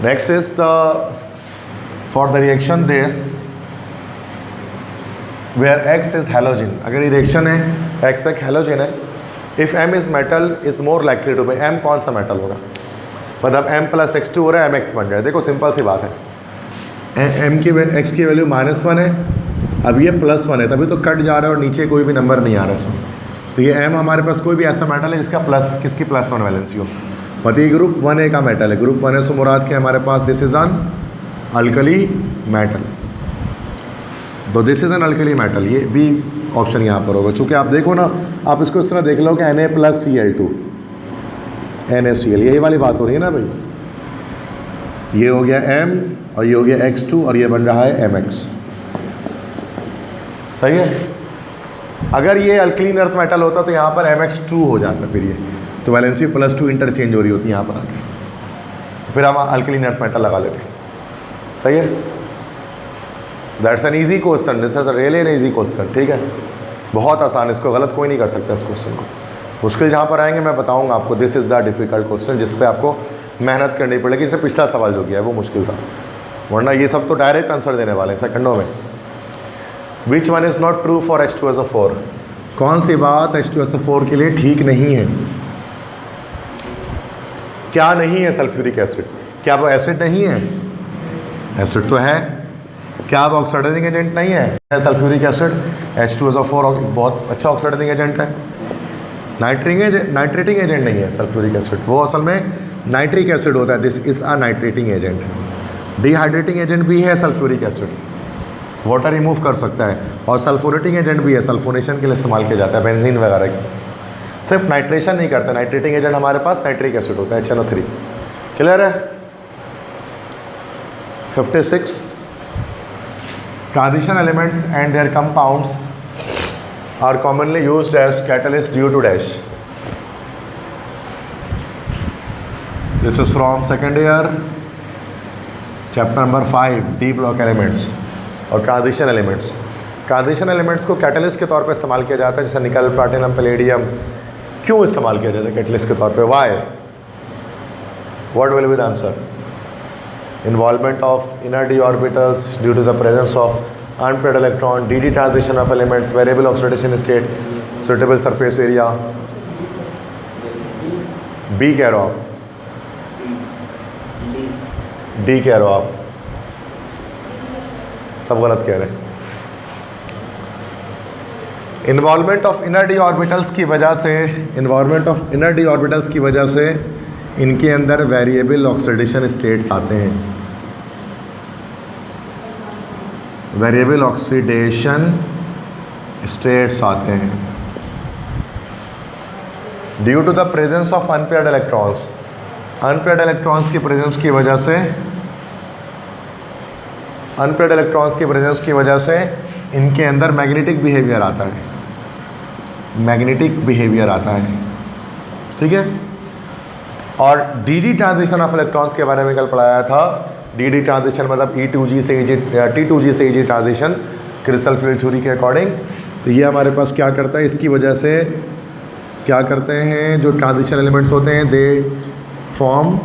Next is the for the reaction this where X is halogen, अगर ये रिएक्शन है X एक हैलोजन है, if M is metal is more likely to be, M कौन सा मेटल होगा, मतलब M + X2 हो रहा है, MX बन जाए। देखो सिंपल सी बात है, M की X की वैल्यू -1 है, अब ये +1 है, तभी तो कट जा रहा है और नीचे कोई भी नंबर नहीं आ रहा है इसमें। तो ये M हमारे पास कोई भी ऐसा मेटल है जिसका किसकी +1 वैलेंसी हो, मतलब ये ग्रुप 1A का मेटल है। ग्रुप 1A से मुराद के हमारे पास this is an alkali metal, तो this is an alkali metal, ये भी ऑप्शन यहाँ पर होगा। चूँकि आप देखो ना, आप इसको इस तरह देख लो कि Na + Cl2 NaCl, यही वाली बात हो रही है ना भाई, ये हो गया M और ये हो गया X2 और ये बन रहा है MX, सही है। अगर ये अल्कलीन अर्थ मेटल होता तो यहाँ पर MX2 हो जाता, फिर ये तो वैलेंसी +2 इंटरचेंज हो रही होती यहाँ पर आके, तो फिर हम अल्कलीन अर्थ मेटल लगा लेते, सही है। That's an easy question, this is really an easy question, ठीक है, बहुत आसान, इसको गलत कोई नहीं कर सकता इस क्वेश्चन को। मुश्किल जहाँ पर आएंगे मैं बताऊँगा आपको, this is the difficult question जिस पे आपको मेहनत करनी पड़ेगी। इससे पिछला सवाल जो किया है वो मुश्किल था, वरना ये सब तो डायरेक्ट आंसर देने वाले हैं सेकंडों में। Which one is not true for H2SO4, कौन सी बात H2SO4 के लिए ठीक नहीं है, क्या नहीं है सल्फ्यूरिक एसिड, क्या वो एसिड नहीं है, एसिड तो है, क्या वो ऑक्सीडाइजिंग एजेंट नहीं है सल्फ्यूरिक एसिड, H2SO4 बहुत अच्छा ऑक्सीडाइजिंग एजेंट है। नाइट्रेटिंग एजेंट नहीं है सल्फ्यूरिक एसिड, वो असल में नाइट्रिक एसिड होता है, this is a nitrating agent. Dehydrating agent भी है सल्फ्यूरिक एसिड, वाटर रिमूव कर सकता है, और सल्फोरेटिंग एजेंट भी है, सल्फोनेशन के लिए इस्तेमाल किया जाता है बेंजीन वगैरह की, सिर्फ नाइट्रेशन नहीं करता। नाइट्रेटिंग एजेंट हमारे पास नाइट्रिक एसिड होता है, HNO3, क्लियर है। 56 transition elements and there compounds are commonly used as catalyst due to dash. This is from second year chapter number 5 D block elements और ट्रांजिशन एलिमेंट्स। ट्रांजिशन एलिमेंट्स को catalyst के तौर पे इस्तेमाल किया जाता है, जैसे निकल, प्लैटिनम, पैलेडियम। क्यों इस्तेमाल किया जाता है कैटलिस्ट के तौर पे, why, what will be the answer, involvement of inner d orbitals due to the presence of unpaired electron, DD transition of elements, variable oxidation state, suitable surface area, B कह रहे हो आप, D कह रहे हो आप, सब गलत कह रहे हैं। Involvement of inner D orbitals की वजह से, involvement of inner D orbitals की वजह से इनके अंदर वेरिएबल ऑक्सीडेशन स्टेट्स आते हैं, वेरिएबल ऑक्सीडेशन स्टेट्स आते हैं due to the presence of unpaired electrons. Unpaired electrons की प्रेजेंस की वजह से, अनपेयर्ड इलेक्ट्रॉन्स की प्रेजेंस की वजह से इनके अंदर मैग्नेटिक बिहेवियर आता है, मैग्नेटिक बिहेवियर आता है, ठीक है। और डी ट्रांजिशन ऑफ इलेक्ट्रॉन्स के बारे में कल पढ़ाया था। डी ट्रांजिशन मतलब E2G से T2G से EG transition crystal field theory के अकॉर्डिंग। तो ये हमारे पास क्या करता है, इसकी वजह से क्या करते हैं, जो ट्रांजिशन एलिमेंट्स होते हैं दे फॉर्म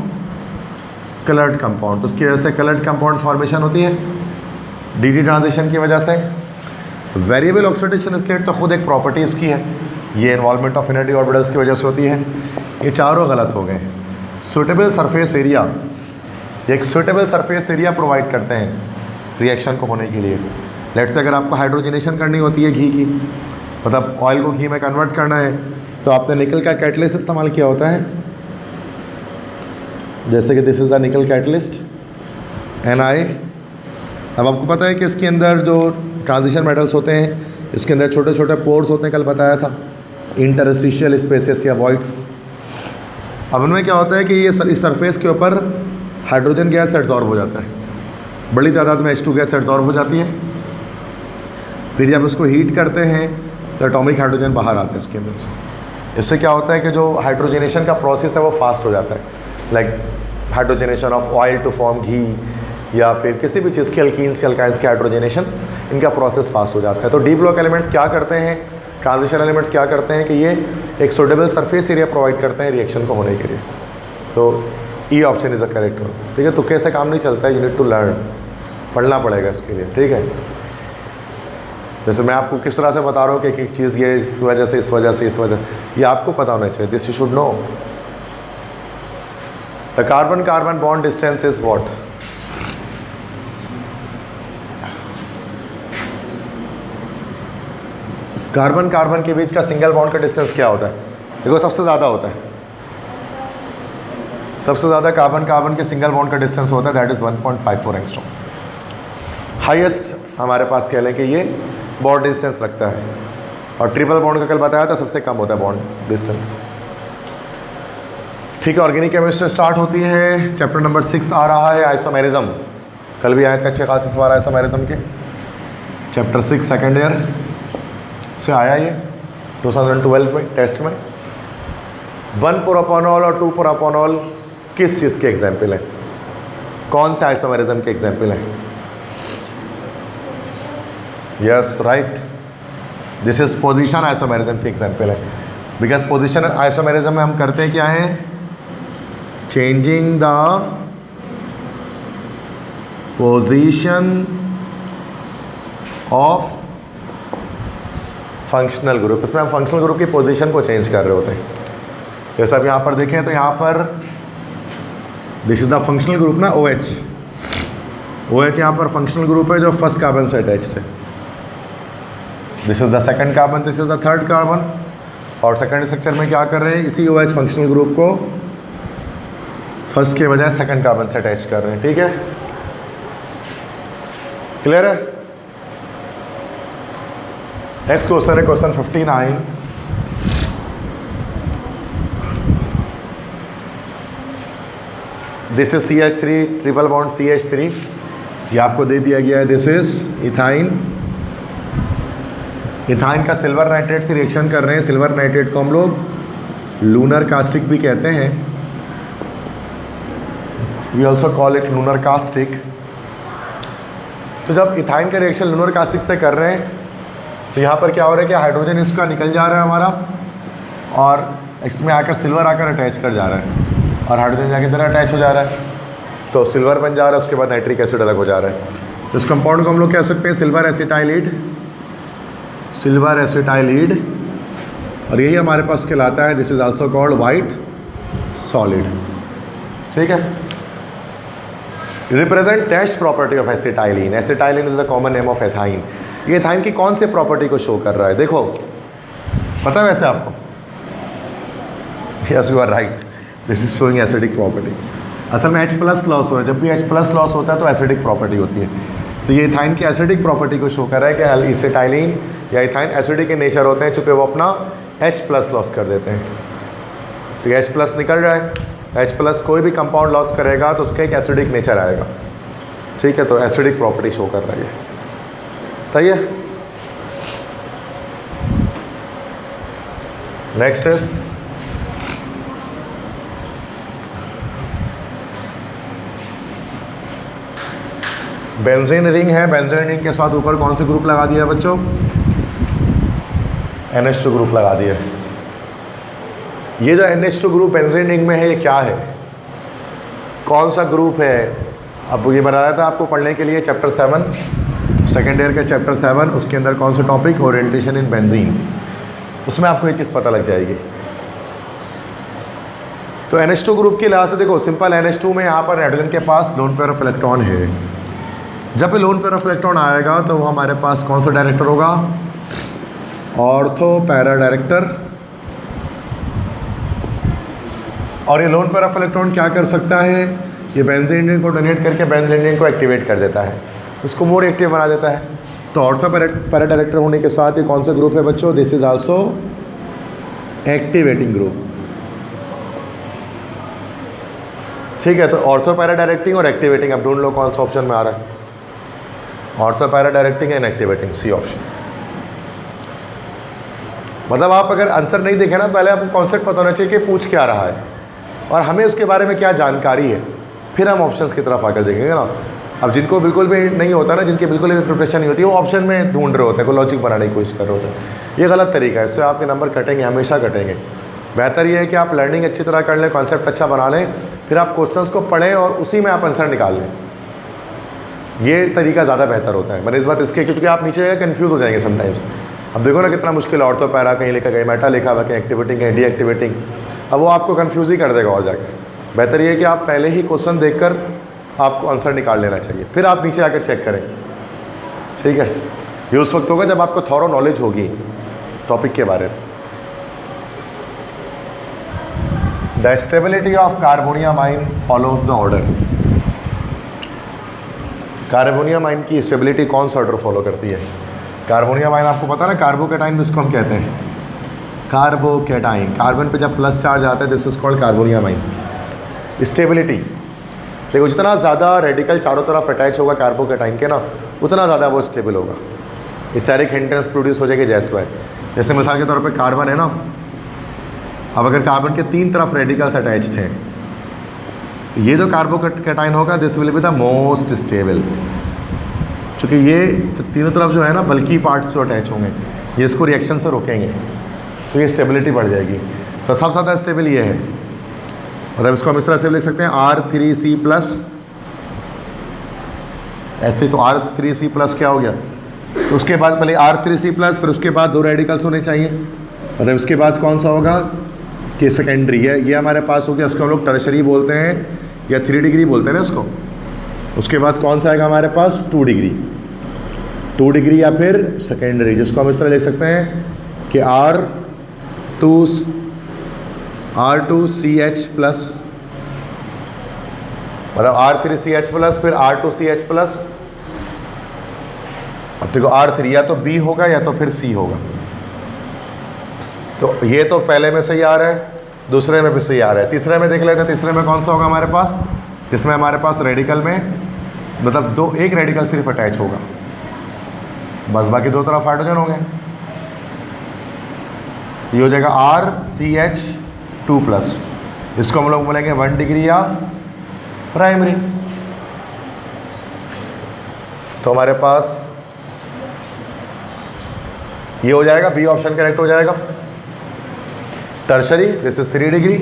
कलर्ड कंपाउंड, उसकी वजह से कलर्ड कंपाउंड फॉर्मेशन होती है डी ट्रांजिशन की वजह से। वेरिएबल ऑक्सीडेशन स्टेट तो खुद एक प्रॉपर्टी इसकी है, ये involvement of inner D orbitals की वजह से होती है। ये चारों गलत हो गए। सूटेबल सरफेस एरिया, एक सूटेबल सरफेस एरिया प्रोवाइड करते हैं रिएक्शन को होने के लिए। लेट्स से अगर आपको हाइड्रोजनेशन करनी होती है घी की, मतलब ऑयल को घी में कन्वर्ट करना है, तो आपने निकल का कैटलिस्ट इस्तेमाल किया होता है, जैसे कि दिस इज़ द निकल कैटलिस्ट Na। अब आपको पता है कि इसके अंदर जो ट्रांजिशन मेटल्स होते हैं, इसके अंदर छोटे छोटे पोर्स होते हैं, कल बताया था, इंटरस्टिशियल स्पेसेस या वॉइड्स। अब उनमें क्या होता है कि ये इस सरफेस के ऊपर हाइड्रोजन गैस एब्जॉर्ब हो जाता है, बड़ी तादाद में H2 गैस एब्जॉर्ब हो जाती है। फिर जब उसको हीट करते हैं तो एटॉमिक हाइड्रोजन बाहर आता है इसके अंदर से। इससे क्या होता है कि जो हाइड्रोजनेशन का प्रोसेस है वो फास्ट हो जाता है, like hydrogenation of oil to form ghee, या फिर किसी भी चीज़ के अल्कीन्स या अल्काइंस के हाइड्रोजनेशन, इनका प्रोसेस फास्ट हो जाता है। तो डी ब्लॉक एलिमेंट्स क्या करते हैं, ट्रांजिशन एलिमेंट्स क्या करते हैं कि ये एक सूटेबल सरफेस एरिया प्रोवाइड करते हैं रिएक्शन को होने के लिए। तो E option is the correct one, ठीक है। तो कैसे काम नहीं चलता है, यू नीड टू लर्न, पढ़ना पड़ेगा इसके लिए, ठीक है। जैसे मैं आपको किस तरह से बता रहा हूँ कि एक चीज़ ये इस वजह से, इस वजह से, इस वजह, ये आपको पता होना चाहिए, this you should know. The carbon carbon bond distance is what, carbon carbon के बीच का सिंगल बॉन्ड का डिस्टेंस क्या होता है, देखो सबसे ज़्यादा होता है, सबसे ज़्यादा कार्बन कार्बन के सिंगल बॉन्ड का डिस्टेंस होता है, दैट इज़ 1.54 एंगस्ट्रॉम। हाईएस्ट हमारे पास कह लें कि ये बॉन्ड डिस्टेंस रखता है, और ट्रिपल बॉन्ड का कल बताया था सबसे कम होता है बॉन्ड डिस्टेंस, ठीक है। ऑर्गेनिक केमिस्ट्री स्टार्ट होती है, चैप्टर नंबर 6 आ रहा है आइसोमेरिज्म, कल भी आए थे अच्छे खासे सवाल आइसोमेरिज्म के, चैप्टर 6 सेकेंड ईयर से आया ये 2012 में टेस्ट में। 1 प्रोपेनॉल और 2 प्रोपेनॉल किस चीज़ के एग्जाम्पल है, कौन से आइसोमेरिज्म के एग्जाम्पल हैं? Yes right, this is position isomerism की एग्जाम्पल है, बिकॉज पोजीशन आइसोमेरिज्म में हम करते क्या हैं, changing the position of functional group. इसमें हम फंक्शनल ग्रुप की पोजीशन को चेंज कर रहे होते हैं। जैसे आप यहाँ पर देखें तो यहाँ पर this is the functional group ना, OH यहाँ पर फंक्शनल ग्रुप है जो फर्स्ट कार्बन से अटैच्ड है। This is the second carbon, this is the third carbon, और सेकंड स्ट्रक्चर में क्या कर रहे हैं, इसी OH फंक्शनल ग्रुप को फर्स्ट के बजाय सेकंड कार्बन से अटैच कर रहे हैं, ठीक है। क्लियर है? नेक्स्ट क्वेश्चन है question 59। This is CH3 triple bond CH3, ये आपको दे दिया गया है। दिस इज इथाइन, इथाइन का सिल्वर नाइट्रेट से रिएक्शन कर रहे हैं। सिल्वर नाइट्रेट को हम लोग लूनर कास्टिक भी कहते हैं, we also call it lunar caustic. तो जब इथाइन का रिएक्शन लूनर कास्टिक से कर रहे हैं तो यहाँ पर क्या हो रहा है कि हाइड्रोजन इसका निकल जा रहा है हमारा, और इसमें आकर सिल्वर आकर अटैच कर जा रहा है, और हाइड्रोजन जाके इधर अटैच हो जा रहा है, तो सिल्वर बन जा रहा है, उसके बाद नाइट्रिक एसिड अलग हो जा रहा है। तो इस कंपाउंड को हम लोग कह सकते हैं सिल्वर एसिटाइलिड, सिल्वर एसिटाइलिड, और यही हमारे पास कहलाता है this is also called white solid, ठीक है। Represent test property of acetylene, acetylene is the common name of ethyne. ये एथाइन की कौन सी प्रॉपर्टी को शो कर रहा है, देखो पता है वैसे आपको? Yes, you are right, this is showing acidic property. असल में H प्लस लॉस हो रहा है, जब भी H प्लस लॉस होता है तो एसिडिक प्रॉपर्टी होती है। तो ये इथाइन की एसिडिक प्रॉपर्टी को शो कर रहा है कि एसिटाइलिन या इथाइन एसिडिक in नेचर होते हैं, चूँकि वो अपना H प्लस लॉस कर देते हैं। तो ये H प्लस निकल रहा है, H प्लस कोई भी कंपाउंड लॉस करेगा तो उसका एक एसिडिक नेचर आएगा, ठीक है। तो एसिडिक प्रॉपर्टी शो कर रही है, सही है। नेक्स्ट इज बेंजीन रिंग है, बेंजीन रिंग के साथ ऊपर कौन से ग्रुप लगा दिया बच्चों? NH2 ग्रुप लगा दिया। ये जो NH2 ग्रुप बेंजीन रिंग में है, ये क्या है, कौन सा ग्रुप है? अब ये बताया था आपको पढ़ने के लिए चैप्टर 7, सेकेंड ईयर का चैप्टर 7, उसके अंदर कौन सा टॉपिक, ओरिएंटेशन इन बेंजीन, उसमें आपको ये चीज़ पता लग जाएगी। तो NH2 ग्रुप के लिहाज से देखो, सिंपल NH2 में यहाँ पर नाइट्रोजन के पास लोन पेयर ऑफ इलेक्ट्रॉन है। जब भी लोन पेयर ऑफ इलेक्ट्रॉन आएगा तो वो हमारे पास कौन सा डायरेक्टर होगा? Ortho para director. और ये लोन पेयर ऑफ इलेक्ट्रॉन क्या कर सकता है? ये बेंजीन रिंग को डोनेट करके बेंजीन रिंग को एक्टिवेट कर देता है, उसको मोर एक्टिव बना देता है। तो ऑर्थो पैरा डायरेक्टर होने के साथ ये कौन सा ग्रुप है बच्चों? This is also activating group, ठीक है। तो ऑर्थो पैरा डायरेक्टिंग और एक्टिवेटिंग, अब ढूंढ लो कौन सा ऑप्शन में आ रहा है। Ortho para directing and activating, C option. मतलब आप अगर आंसर नहीं देखे ना, पहले आपको कॉन्सेप्ट पता होना चाहिए कि पूछ क्या रहा है और हमें उसके बारे में क्या जानकारी है, फिर हम ऑप्शंस की तरफ आकर देखेंगे ना। अब जिनको बिल्कुल भी नहीं होता ना, जिनकी बिल्कुल भी प्रिपरेशन नहीं होती, वो ऑप्शन में ढूंढ रहे होते हैं, कोई लॉजिक बनाने की कोशिश कर रहे होते हैं। ये गलत तरीका है, इससे आपके नंबर कटेंगे, हमेशा कटेंगे। बेहतर ये है कि आप लर्निंग अच्छी तरह कर लें, कॉन्सेप्ट अच्छा बना लें, फिर आप क्वेश्चंस को पढ़ें और उसी में आप आंसर निकाल लें। ये तरीका ज़्यादा बेहतर होता है। मैंने इस बात इसके क्योंकि आप नीचे कन्फ्यूज़ हो जाएंगे समटाइम्स। अब देखो ना कितना मुश्किल है, ऑर्थो पैरा कहीं लिखा, कहीं मेटा लिखा हुआ, कहीं एक्टिवेटिंग, कहीं डीएक्टिवेटिंग। अब वो आपको कन्फ्यूज़ ही कर देगा और जाके। बेहतर ये है कि आप पहले ही क्वेश्चन देखकर आपको आंसर निकाल लेना चाहिए, फिर आप नीचे आकर चेक करें, ठीक है। ये उस वक्त होगा जब आपको थॉरो नॉलेज होगी टॉपिक के बारे में। The stability of carbonium ion follows the order. Carbonium ion की स्टेबिलिटी कौन सा ऑर्डर फॉलो करती है? कार्बोनियम आयन आपको पता ना, कार्बोकैटायन जिसको हम कहते हैं, कार्बोकैटायन। कार्बन पे जब प्लस चार्ज आता है this is called carbonium ion. Stability देखो, जितना ज़्यादा रेडिकल चारों तरफ अटैच होगा कार्बोकैटायन के ना, उतना ज़्यादा वो स्टेबल होगा, स्टेरिक हिंड्रेंस प्रोड्यूस हो जाएगी जैसे है। जैसे मिसाल के तौर पे कार्बन है ना, अब अगर कार्बन के 3 तरफ रेडिकल्स अटैच्ड हैं, तो ये जो कार्बोकैटायन होगा this will be the most stable, क्योंकि ये तीनों तरफ जो है ना बल्कि पार्ट्स जो अटैच होंगे, ये इसको रिएक्शन से रोकेंगे, तो ये स्टेबिलिटी बढ़ जाएगी। तो सबसे ज़्यादा स्टेबल ये है। मतलब इसको हम इस तरह से लिख सकते हैं R3C+, ऐसे। तो R3C+ क्या हो गया? तो उसके बाद पहले R3C+, फिर उसके बाद 2 रेडिकल्स होने चाहिए। मतलब इसके बाद कौन सा होगा कि सेकेंडरी है, ये हमारे पास हो गया, उसको हम लोग टर्शरी बोलते हैं या 3 डिग्री बोलते हैं ना उसको। उसके बाद कौन सा आएगा हमारे पास? 2 डिग्री या फिर सेकेंडरी, जिसको हम इस तरह लिख सकते हैं कि R2CH+, मतलब R3CH+, फिर R2CH+। अब देखो R3 या तो B होगा या तो फिर C होगा। तो ये तो पहले में सही आ रहा है, दूसरे में भी सही आ रहा है। तीसरे में देख लेते हैं, तीसरे में कौन सा होगा हमारे पास? जिसमें हमारे पास रेडिकल में मतलब एक रेडिकल सिर्फ अटैच होगा, बस बाकी 2 तरफ हाइड्रोजन होंगे। ये हो जाएगा RCH2+, इसको हम लोग बोलेंगे 1 डिग्री या प्राइमरी। तो हमारे पास ये हो जाएगा, बी ऑप्शन करेक्ट हो जाएगा। Tertiary this is 3 degree,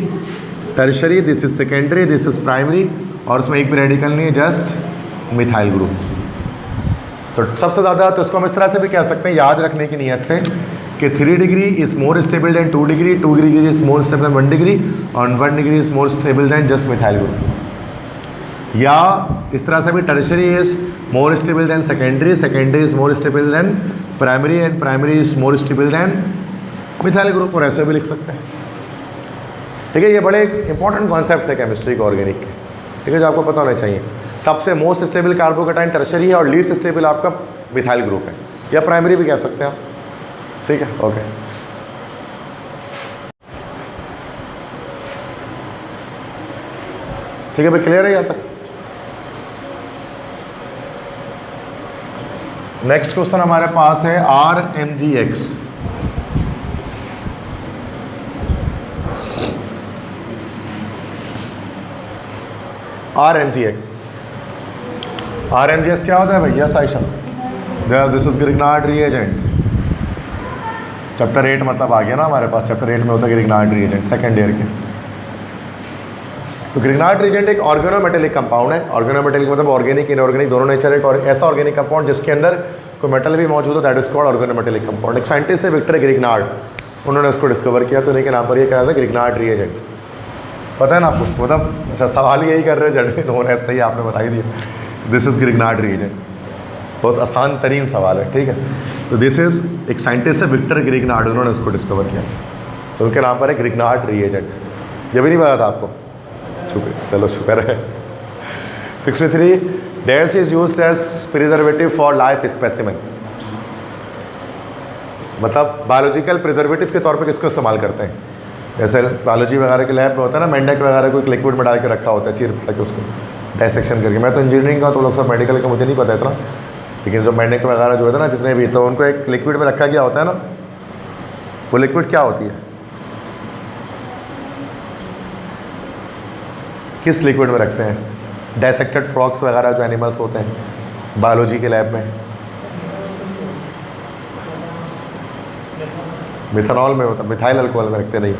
tertiary this is secondary, this is primary, और उसमें एक भी रेडिकल नहीं है, जस्ट मिथाइल ग्रुप। तो सबसे ज़्यादा तो इसको हम इस तरह से भी कह सकते हैं याद रखने की नियत से कि 3 degree is more stable then 2 degree, 2 degree is more stable then 1 degree, और 1 degree is more stable than just methyl group. या इस तरह से भी tertiary is more stable then secondary, secondary is more stable then primary, and primary is more stable then methyl group और ऐसे भी लिख सकते हैं। ठीक है, ये बड़े इंपॉर्टेंट कॉन्सेप्ट्स है केमिस्ट्री के, ऑर्गेनिक के, ठीक है, जो आपको पता होना चाहिए। सबसे मोस्ट स्टेबल कार्बोकेटाइन टर्शरी है और लीस्ट स्टेबल आपका मिथाइल ग्रुप है, या प्राइमरी भी कह सकते हैं आप। ठीक है, ओके। ठीक है भाई, क्लियर है यहाँ तक? नेक्स्ट क्वेश्चन हमारे पास है RMGX। RMGX क्या होता है भैया? साइशन this is Grignard reagent. Chapter 8 मतलब आ गया ना हमारे पास, चैप्टर 8 में होता है ग्रिग्नार्ड रिएजेंट सेकेंड ईयर के। तो ग्रिग्नार्ड रिएजेंट एक ऑर्गेनोमेटेलिक कंपाउंड है। ऑर्गेनोमेटेलिक मतलब ऑर्गेनिक इनऑर्गेनिक दोनों नेचर है, और ऐसा ऑर्गेनिक कंपाउंड जिसके अंदर कोई मेटल भी मौजूद हो, that is called organometallic compound. एक साइंटिस्ट है विक्टर ग्रिग्नार्ड, उन्होंने उसको डिस्कवर किया, तो उन्हीं के नाम पर ये कहा था ग्रिग्नार्ड रिएजेंट। पता है ना आपको? मतलब अच्छा, सवाल यही कर रहे हो, जनरली नोन है, सही आपने बता ही दिया। दिस इज ग्रिग्नार्ड रिएजेंट, बहुत आसान तरीन सवाल है। ठीक है, तो दिस इज एक साइंटिस्ट है विक्टर ग्रिग्नार्ड, उन्होंने उसको डिस्कवर किया था, तो उनके नाम पर है ग्रिग्नार्ड रिएजेंट। ये भी नहीं पता था आपको? शुक्र, चलो शुक्र है। 63 dash is used as preservative for life specimen. मतलब बायोलॉजिकल प्रिजर्वेटिव के तौर पे किसको इस्तेमाल करते हैं? जैसे बायोलॉजी वगैरह के लैब में होता है ना, मेंढक वगैरह को एक लिक्विड में डाल के रखा होता है, चीर फाड़ के उसको डायसेक्शन करके। मैं तो इंजीनियरिंग का, तो लोग सब मेडिकल का, मुझे नहीं पता इतना, लेकिन जो मेंढक वगैरह जो होता है ना, जितने भी, तो उनको एक लिक्विड में रखा गया होता है ना। वो लिक्विड क्या होती है? किस लिक्विड में रखते हैं? डायसेक्टेड फ्रॉग्स वगैरह जो एनिमल्स होते हैं बायोलॉजी के लैब में, मिथेनॉल में होता है, मिथाइल अल्कोहल में रखते नहीं,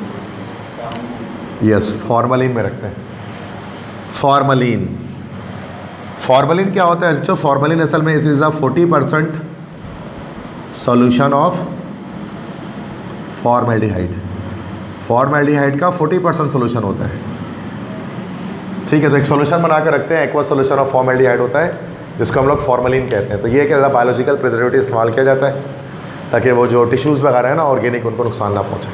यस फॉर्मलिन में रखते हैं। फॉर्मलिन, फॉर्मलिन क्या होता है? जो फॉर्मलिन असल में is a 40% solution of formaldehyde. Formaldehyde का 40% सॉल्यूशन होता है। ठीक है, तो एक सॉल्यूशन बना कर रखते हैं, एक्वा सॉल्यूशन ऑफ फॉर्मेल्डिहाइड होता है, जिसको हम लोग फॉर्मलिन कहते हैं। तो ये क्या बायोलॉजिकल प्रिजर्वेटिव इस्तेमाल किया जाता है ताकि वो जो टिश्यूज़ वगैरह है ना ऑर्गेनिक, उनको नुकसान ना पहुँचे।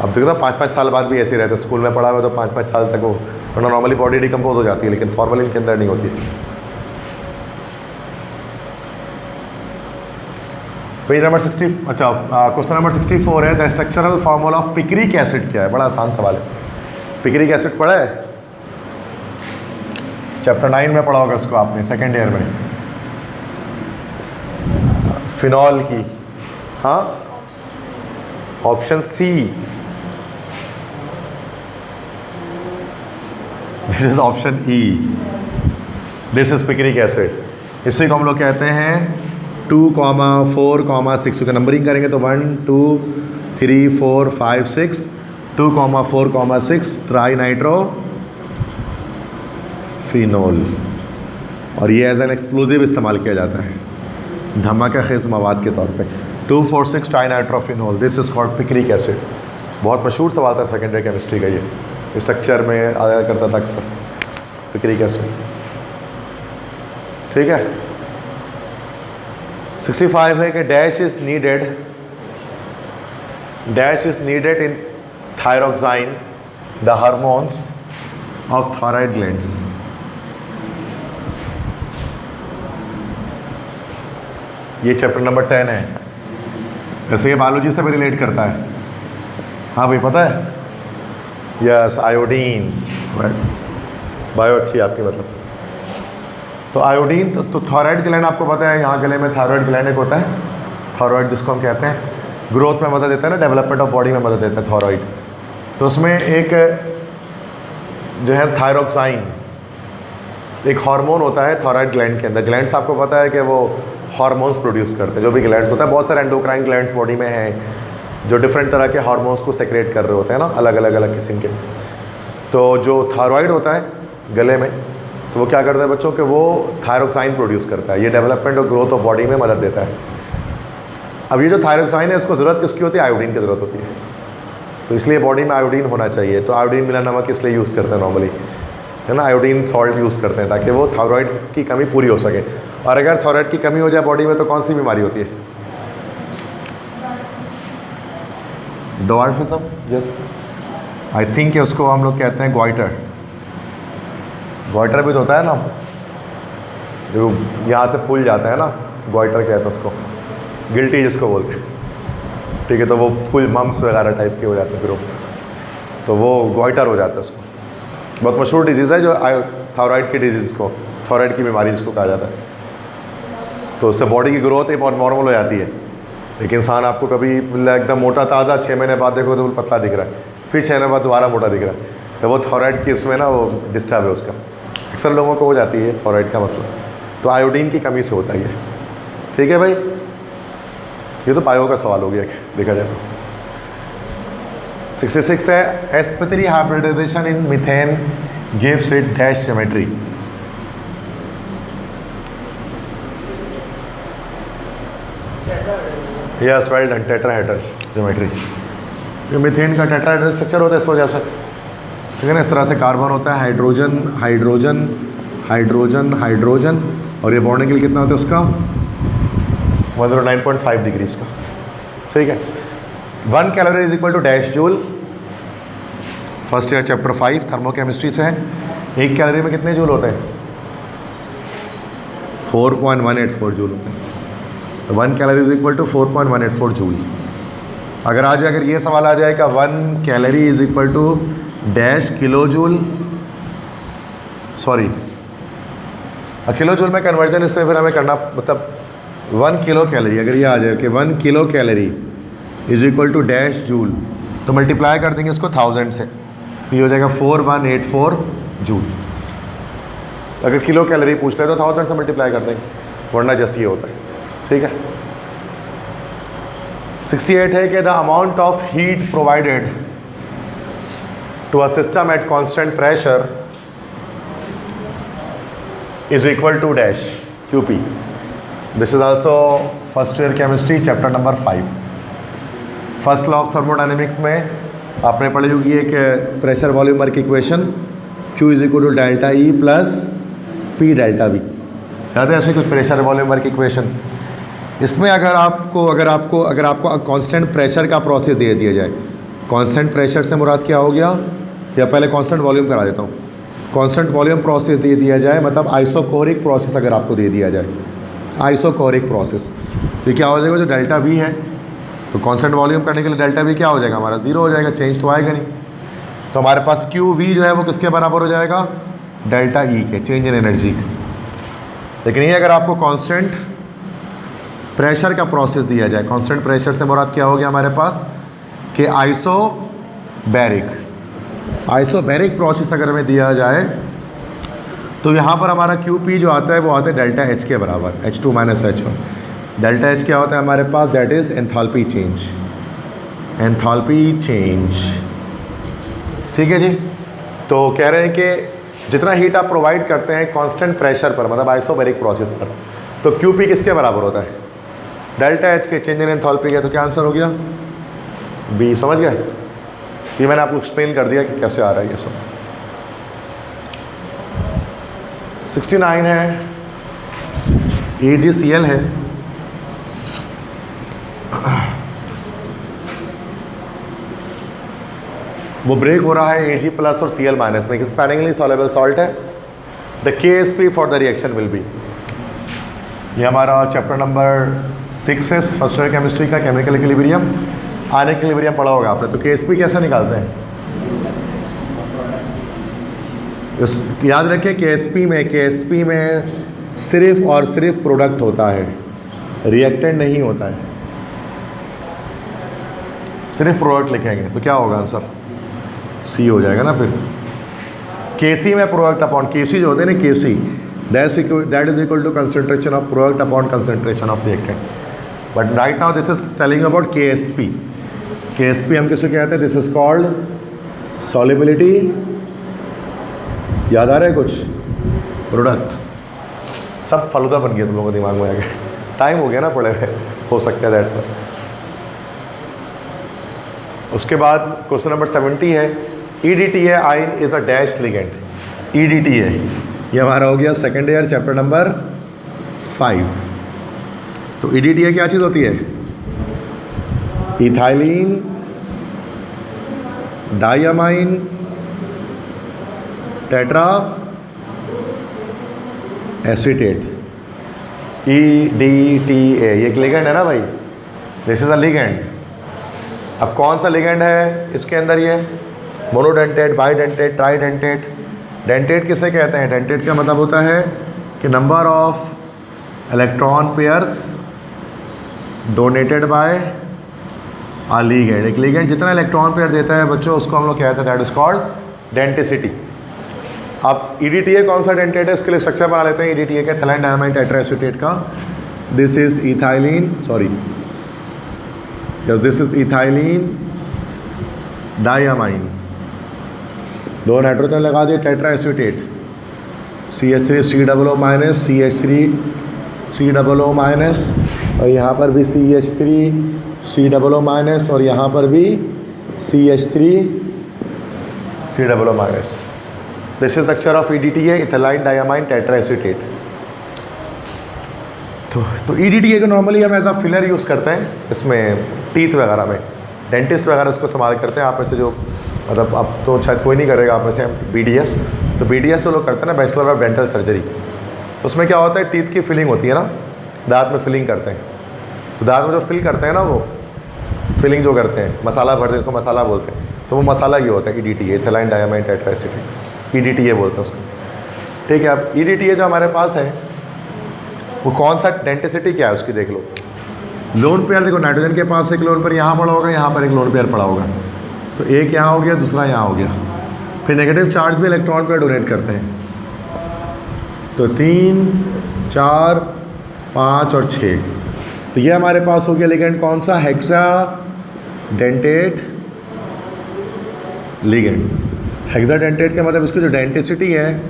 अब देखो ना 5-5 साल बाद भी ऐसे ही रहते हैं, स्कूल में पढ़ा हुआ तो 5-5 साल तक वो, वरना नॉर्मली बॉडी डिकम्पोज हो जाती है, लेकिन फॉर्मलिन के अंदर नहीं होती है। पेज नंबर 60, अच्छा क्वेश्चन नंबर 64 है, the structural formula of picric acid क्या है? बड़ा आसान सवाल है। पिक्रिक एसिड पढ़ा है? चैप्टर 9 में पढ़ा होगा इसको आपने, सेकेंड ईयर में। फिनॉल की, हाँ, option C, this is option E, this is picric acid. इसी को हम लोग कहते हैं 2,4,6, क्योंकि नंबरिंग करेंगे तो 1 2 3 4 5 6, 2,4,6 ट्राई नाइट्रो फिनोल, और ये एज एन एक्सप्लोजिव इस्तेमाल किया जाता है धमाका खेज मवाद के तौर पे। 2,4,6 trinitrophenol, this is called picric acid. बहुत मशहूर सवाल था सेकेंडरी केमिस्ट्री का, ये स्ट्रक्चर में आया करता था अक्सर, पिक्रिक एसिड। ठीक है, 65 है कि dash is needed in thyroxine the hormones of thyroid glands. ये चैप्टर नंबर 10 है, वैसे ये बायोलॉजी से भी रिलेट करता है। हाँ भाई पता है? यस, आयोडीन, बायो अच्छी है आपकी मतलब। तो आयोडीन, तो थायराइड ग्लैंड आपको पता है, यहाँ गले में थायराइड ग्लैंड एक होता है, थायराइड जिसको हम कहते हैं, ग्रोथ में मदद देता है ना, डेवलपमेंट ऑफ बॉडी में मदद देता है थायराइड। तो उसमें एक जो है थायरोक्साइन, एक हार्मोन होता है थायराइड ग्लैंड के अंदर। ग्लैंड्स आपको पता है कि वो हार्मोन्स प्रोड्यूस करते हैं, जो भी ग्लैंड्स होता है, बहुत सारे एंडोक्राइन ग्लैंड्स बॉडी में हैं जो डिफरेंट तरह के हार्मोन्स को सेक्रेट कर रहे होते हैं ना, अलग अलग किस्म के। तो जो थायराइड होता है गले में, तो वो क्या करता है बच्चों के, वो थायरोक्साइन प्रोड्यूस करता है, ये डेवलपमेंट और ग्रोथ ऑफ बॉडी में मदद देता है। अब ये जो थायरोक्साइन है, इसको ज़रूरत किसकी होती है? आयोडीन की ज़रूरत होती है। तो इसलिए बॉडी में आयोडीन होना चाहिए। तो आयोडीन मिला नमक इसलिए यूज़ करते हैं नॉर्मली, है ना, आयोडीन सॉल्ट यूज़ करते हैं ताकि वो थायराइड की कमी पूरी हो सके। और अगर थायराइड की कमी हो जाए बॉडी में तो कौन सी बीमारी होती है? डॉर्फिज्म, यस, आई थिंक उसको हम लोग कहते हैं ग्वाइटर। ग्वाइटर भी तो होता है ना, जो यहाँ से फूल जाता है ना, ग्वाइटर कहते हैं उसको, गिल्टी जिसको बोलते हैं, ठीक है। तो वो फुल मम्स वगैरह टाइप के हो जाते हैं फिर वो, तो वो ग्वाइटर हो जाता है उसको। बहुत मशहूर डिजीज़ है जो थायराइड की डिजीज़ को, थायराइड की बीमारी जिसको कहा जाता है। तो उससे बॉडी की ग्रोथ ही बहुत नॉर्मल हो जाती है, लेकिन इंसान आपको कभी एकदम मोटा ताज़ा 6 महीने बाद देखो तो पतला दिख रहा है, फिर 6 महीने बाद दोबारा मोटा दिख रहा है, तो वो थायराइड की उसमें ना वो डिस्टर्ब है उसका। अक्सर लोगों को हो जाती है थायराइड का मसला, तो आयोडीन की कमी से होता ही है, ठीक है भाई। ये तो बायो का सवाल हो गया देखा जाए तो। 66 है, sp3 hybridization in methane gives it dash geometry. Yes, well done, tetrahedral geometry. जो मीथेन का टेट्राहेड्रल स्ट्रक्चर होता है इस वजह से, ठीक है ना। इस तरह से कार्बन होता है, हाइड्रोजन हाइड्रोजन हाइड्रोजन हाइड्रोजन, और ये बॉन्डिंग के लिए कितना होता है उसका 109.5 डिग्रीज का, ठीक है। 1 calorie is equal to dash joule, first year chapter 5 thermochemistry से है। 1 कैलोरी में कितने जूल होते हैं? 4.184 जूल होते हैं। तो 1 calorie is equal to 4.184 joule. अगर आ जाए, अगर ये सवाल आ जाएगा 1 calorie is equal to dash kilo joule, sorry kilo joule में कन्वर्जन, इसमें फिर हमें करना, मतलब 1 किलो कैलोरी, अगर ये आ जाए कि 1 kilo calorie is equal to dash joule, तो मल्टीप्लाई कर देंगे उसको 1000 से, तो ये हो जाएगा 4184 जूल। अगर किलो कैलोरी पूछ ले तो 1000 से मल्टीप्लाई कर देंगे, वरना जैसे ये होता है, ठीक है। 68 है कि the amount of heat provided to a system at constant pressure is equal to dash QP। This is also first year chemistry chapter number 5। First law of thermodynamics में आपने पढ़ी होगी एक pressure volume work equation, Q is equal to delta E plus P delta V। याद है ऐसे कुछ pressure volume work equation. इसमें अगर आपको कांस्टेंट प्रेशर का प्रोसेस दे दिया जाए, कांस्टेंट प्रेशर से मुराद क्या हो गया, या पहले कांस्टेंट वॉल्यूम करा देता हूँ। कांस्टेंट वॉल्यूम प्रोसेस दे दिया जाए, मतलब आइसोकोरिक प्रोसेस अगर आपको दे दिया जाए, आइसोकोरिक प्रोसेस, तो क्या हो जाएगा, जो डेल्टा V है, तो कांस्टेंट वॉल्यूम करने के लिए डेल्टा V क्या हो जाएगा हमारा, 0 हो जाएगा, चेंज तो आएगा नहीं। तो हमारे पास QV जो है वो किसके बराबर हो जाएगा, डेल्टा E के, चेंज इन एनर्जी के। लेकिन ये अगर आपको कांस्टेंट प्रेशर का प्रोसेस दिया जाए, कांस्टेंट प्रेशर से मुराद क्या हो गया हमारे पास कि आइसोबैरिक प्रोसेस अगर हमें दिया जाए, तो यहाँ पर हमारा QP जो आता है वो आता है डेल्टा H के बराबर, H2 minus H1। Delta H क्या होता है हमारे पास, that is enthalpy change, enthalpy change, ठीक है जी। तो कह रहे हैं कि जितना हीट आप प्रोवाइड करते हैं कांस्टेंट प्रेशर पर, मतलब आइसोबैरिक प्रोसेस पर, तो QP किसके बराबर होता है, डेल्टा H के, चेंज इन एंथैल्पी का। तो क्या आंसर हो गया, B। समझ गए, ये मैंने आपको एक्सप्लेन कर दिया कि कैसे आ रहा है ये सब। 69 है, AgCl है, वो ब्रेक हो रहा है Ag प्लस और Cl माइनस में, स्पैनिंगली सॉल्युबल सॉल्ट है। The KSP for the reaction will be, ये हमारा चैप्टर नंबर 6 है फर्स्ट ईयर केमिस्ट्री का, केमिकल इक्विलिब्रियम। आयनिक इक्विलिब्रियम पढ़ा होगा आपने। तो KSP कैसे निकालते हैं, याद रखें KSP में सिर्फ और सिर्फ प्रोडक्ट होता है, रिएक्टेंट नहीं होता है। सिर्फ प्रोडक्ट लिखेंगे तो क्या होगा आंसर, C हो जाएगा ना। फिर Kc में प्रोडक्ट अपॉन Kc जो होते हैं ना, Kc that is equal to concentration of product upon concentration of reactant. But right now this is telling about KSP। KSP हम किसे कहते हैं, दिस इज कॉल्ड सॉल्युबिलिटी, याद आ रहा है कुछ, प्रोडक्ट। सब फलूदा बन गया तुम लोगों के दिमाग में आगे, टाइम हो गया ना पढ़े हुए, हो सकता है दैट्स। उसके बाद क्वेश्चन नंबर 70 है, EDTA है, ion is a dash ligand. EDTA है, ये हमारा हो गया सेकेंड ईयर चैप्टर नंबर 5। तो EDTA क्या चीज़ होती है, ethylene diamine tetra acetate, EDTA, ये एक लिगेंड है ना भाई, दिस इज अ लिगेंड। अब कौन सा लिगेंड है इसके अंदर? ये मोनोडेंटेट, बाईडेंटेट, ट्राईडेंटेट। डेंटेट किसे कहते हैं? डेंटेट का मतलब होता है कि number of electron pairs donated by a ligand. एक लिगेंड जितना इलेक्ट्रॉन पेयर देता है बच्चों, उसको हम लोग कहते हैं दैट इज कॉल्ड डेंटिसिटी। अब EDTA कौन सा डेंटेट है, इसके लिए स्ट्रक्चर बना लेते हैं। EDTA के एथिलीन डायमाइन टेट्राएसीटेट का, this is ethylene, sorry this is ethylene diamine, दो नाइट्रोजन लगा दिए, टेट्राएसीटेट, CH3 COO minus, CH3 COO minus, और यहाँ पर भी CH3 COO माइनस, और यहाँ पर भी CH3 COO माइनस। This is structure of EDTA, ethylene diamine tetraacetate. तो EDTA को नॉर्मली हम एज अ फिलर यूज़ करते हैं इसमें, टीथ वगैरह में, डेंटिस्ट वगैरह इसको इस्तेमाल करते हैं। आप में से जो मतलब अब तो शायद कोई नहीं करेगा आप में से BDS, तो BDS जो लोग करते हैं ना, बैचलर ऑफ डेंटल सर्जरी, उसमें क्या होता है, टीथ की फिलिंग होती है ना, दांत में फिलिंग करते हैं। तो दांत में जो फिल करते हैं ना, वो फिलिंग जो करते हैं, मसाला भरते हैं, उसको मसाला बोलते हैं। तो वो मसाला ये होता है EDTA, इथाइलिन डाइअमाइन टेट्राएसीटेट, EDTA बोलते हैं उसको। ठीक है, अब EDTA जो हमारे पास है वो कौन सा, डेंटिसिटी क्या है उसकी देख लो। लोन पेयर देखो, नाइट्रोजन के पास एक लोन पेयर यहाँ पड़ा होगा, यहाँ पर एक लोन पेयर पड़ा होगा, तो एक यहाँ हो गया, दूसरा यहाँ हो गया। फिर नेगेटिव चार्ज भी इलेक्ट्रॉन पेयर डोनेट करते हैं, तो 3, 4, 5 और 6। तो ये हमारे पास हो गया लिगेंड कौन सा, hexa dentate ligand. Hexa dentate का मतलब इसकी जो डेंटिसिटी है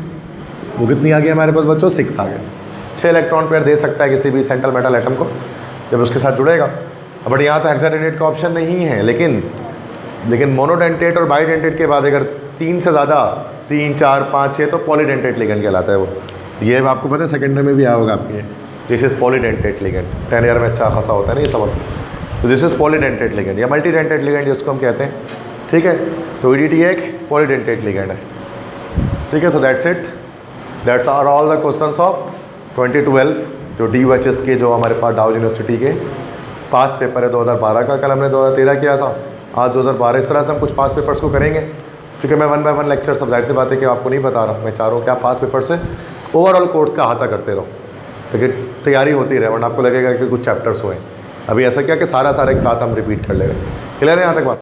वो कितनी आ गई हमारे पास बच्चों, 6 आ गया। 6 इलेक्ट्रॉन पेयर दे सकता है किसी भी सेंट्रल मेटल एटम को जब उसके साथ जुड़ेगा। बट यहाँ तो हेक्साडेंटेट का ऑप्शन नहीं है, लेकिन मोनोडेंटेट और बाईडेंटेट के बाद अगर 3 से ज़्यादा, 3, 4, 5, 6, तो पॉलीडेंटेट लिगेंड कहलाता है वो। ये आपको पता है सेकेंडरी में भी आया होगा आपके, this is polydentate ligand, 10 year में अच्छा खासा होता है ना ये सवाल। तो दिस इज़ पॉलीडेंटेट लिगेंड या मल्टीडेंटेट लिगेंड जिसको हम कहते हैं। ठीक है, तो EDTA एक पॉलीडेंटेट लिगेंड है। ठीक है, so that's it, that's are all the questions of 2012 जो DOHS के जो हमारे पास डाउ यूनिवर्सिटी के पास पेपर है 2012 का। कल हमने 2013 किया था, आज 2012। इस तरह से हम कुछ पास पेपर्स को करेंगे, क्योंकि मैं 1 बाय 1 लेक्चर, सब जाहिर सी बात है कि आपको नहीं बता रहा। मैं चाह रहा हूँ कि आप पास पेपर से ओवरऑल कोर्स का अहाता करते रहो, लेकिन तैयारी होती रहे, वरना आपको लगेगा कि कुछ चैप्टर्स हुए। अभी ऐसा क्या कि सारा एक साथ हम रिपीट कर ले रहे हैं। क्लियर है यहाँ तक बात?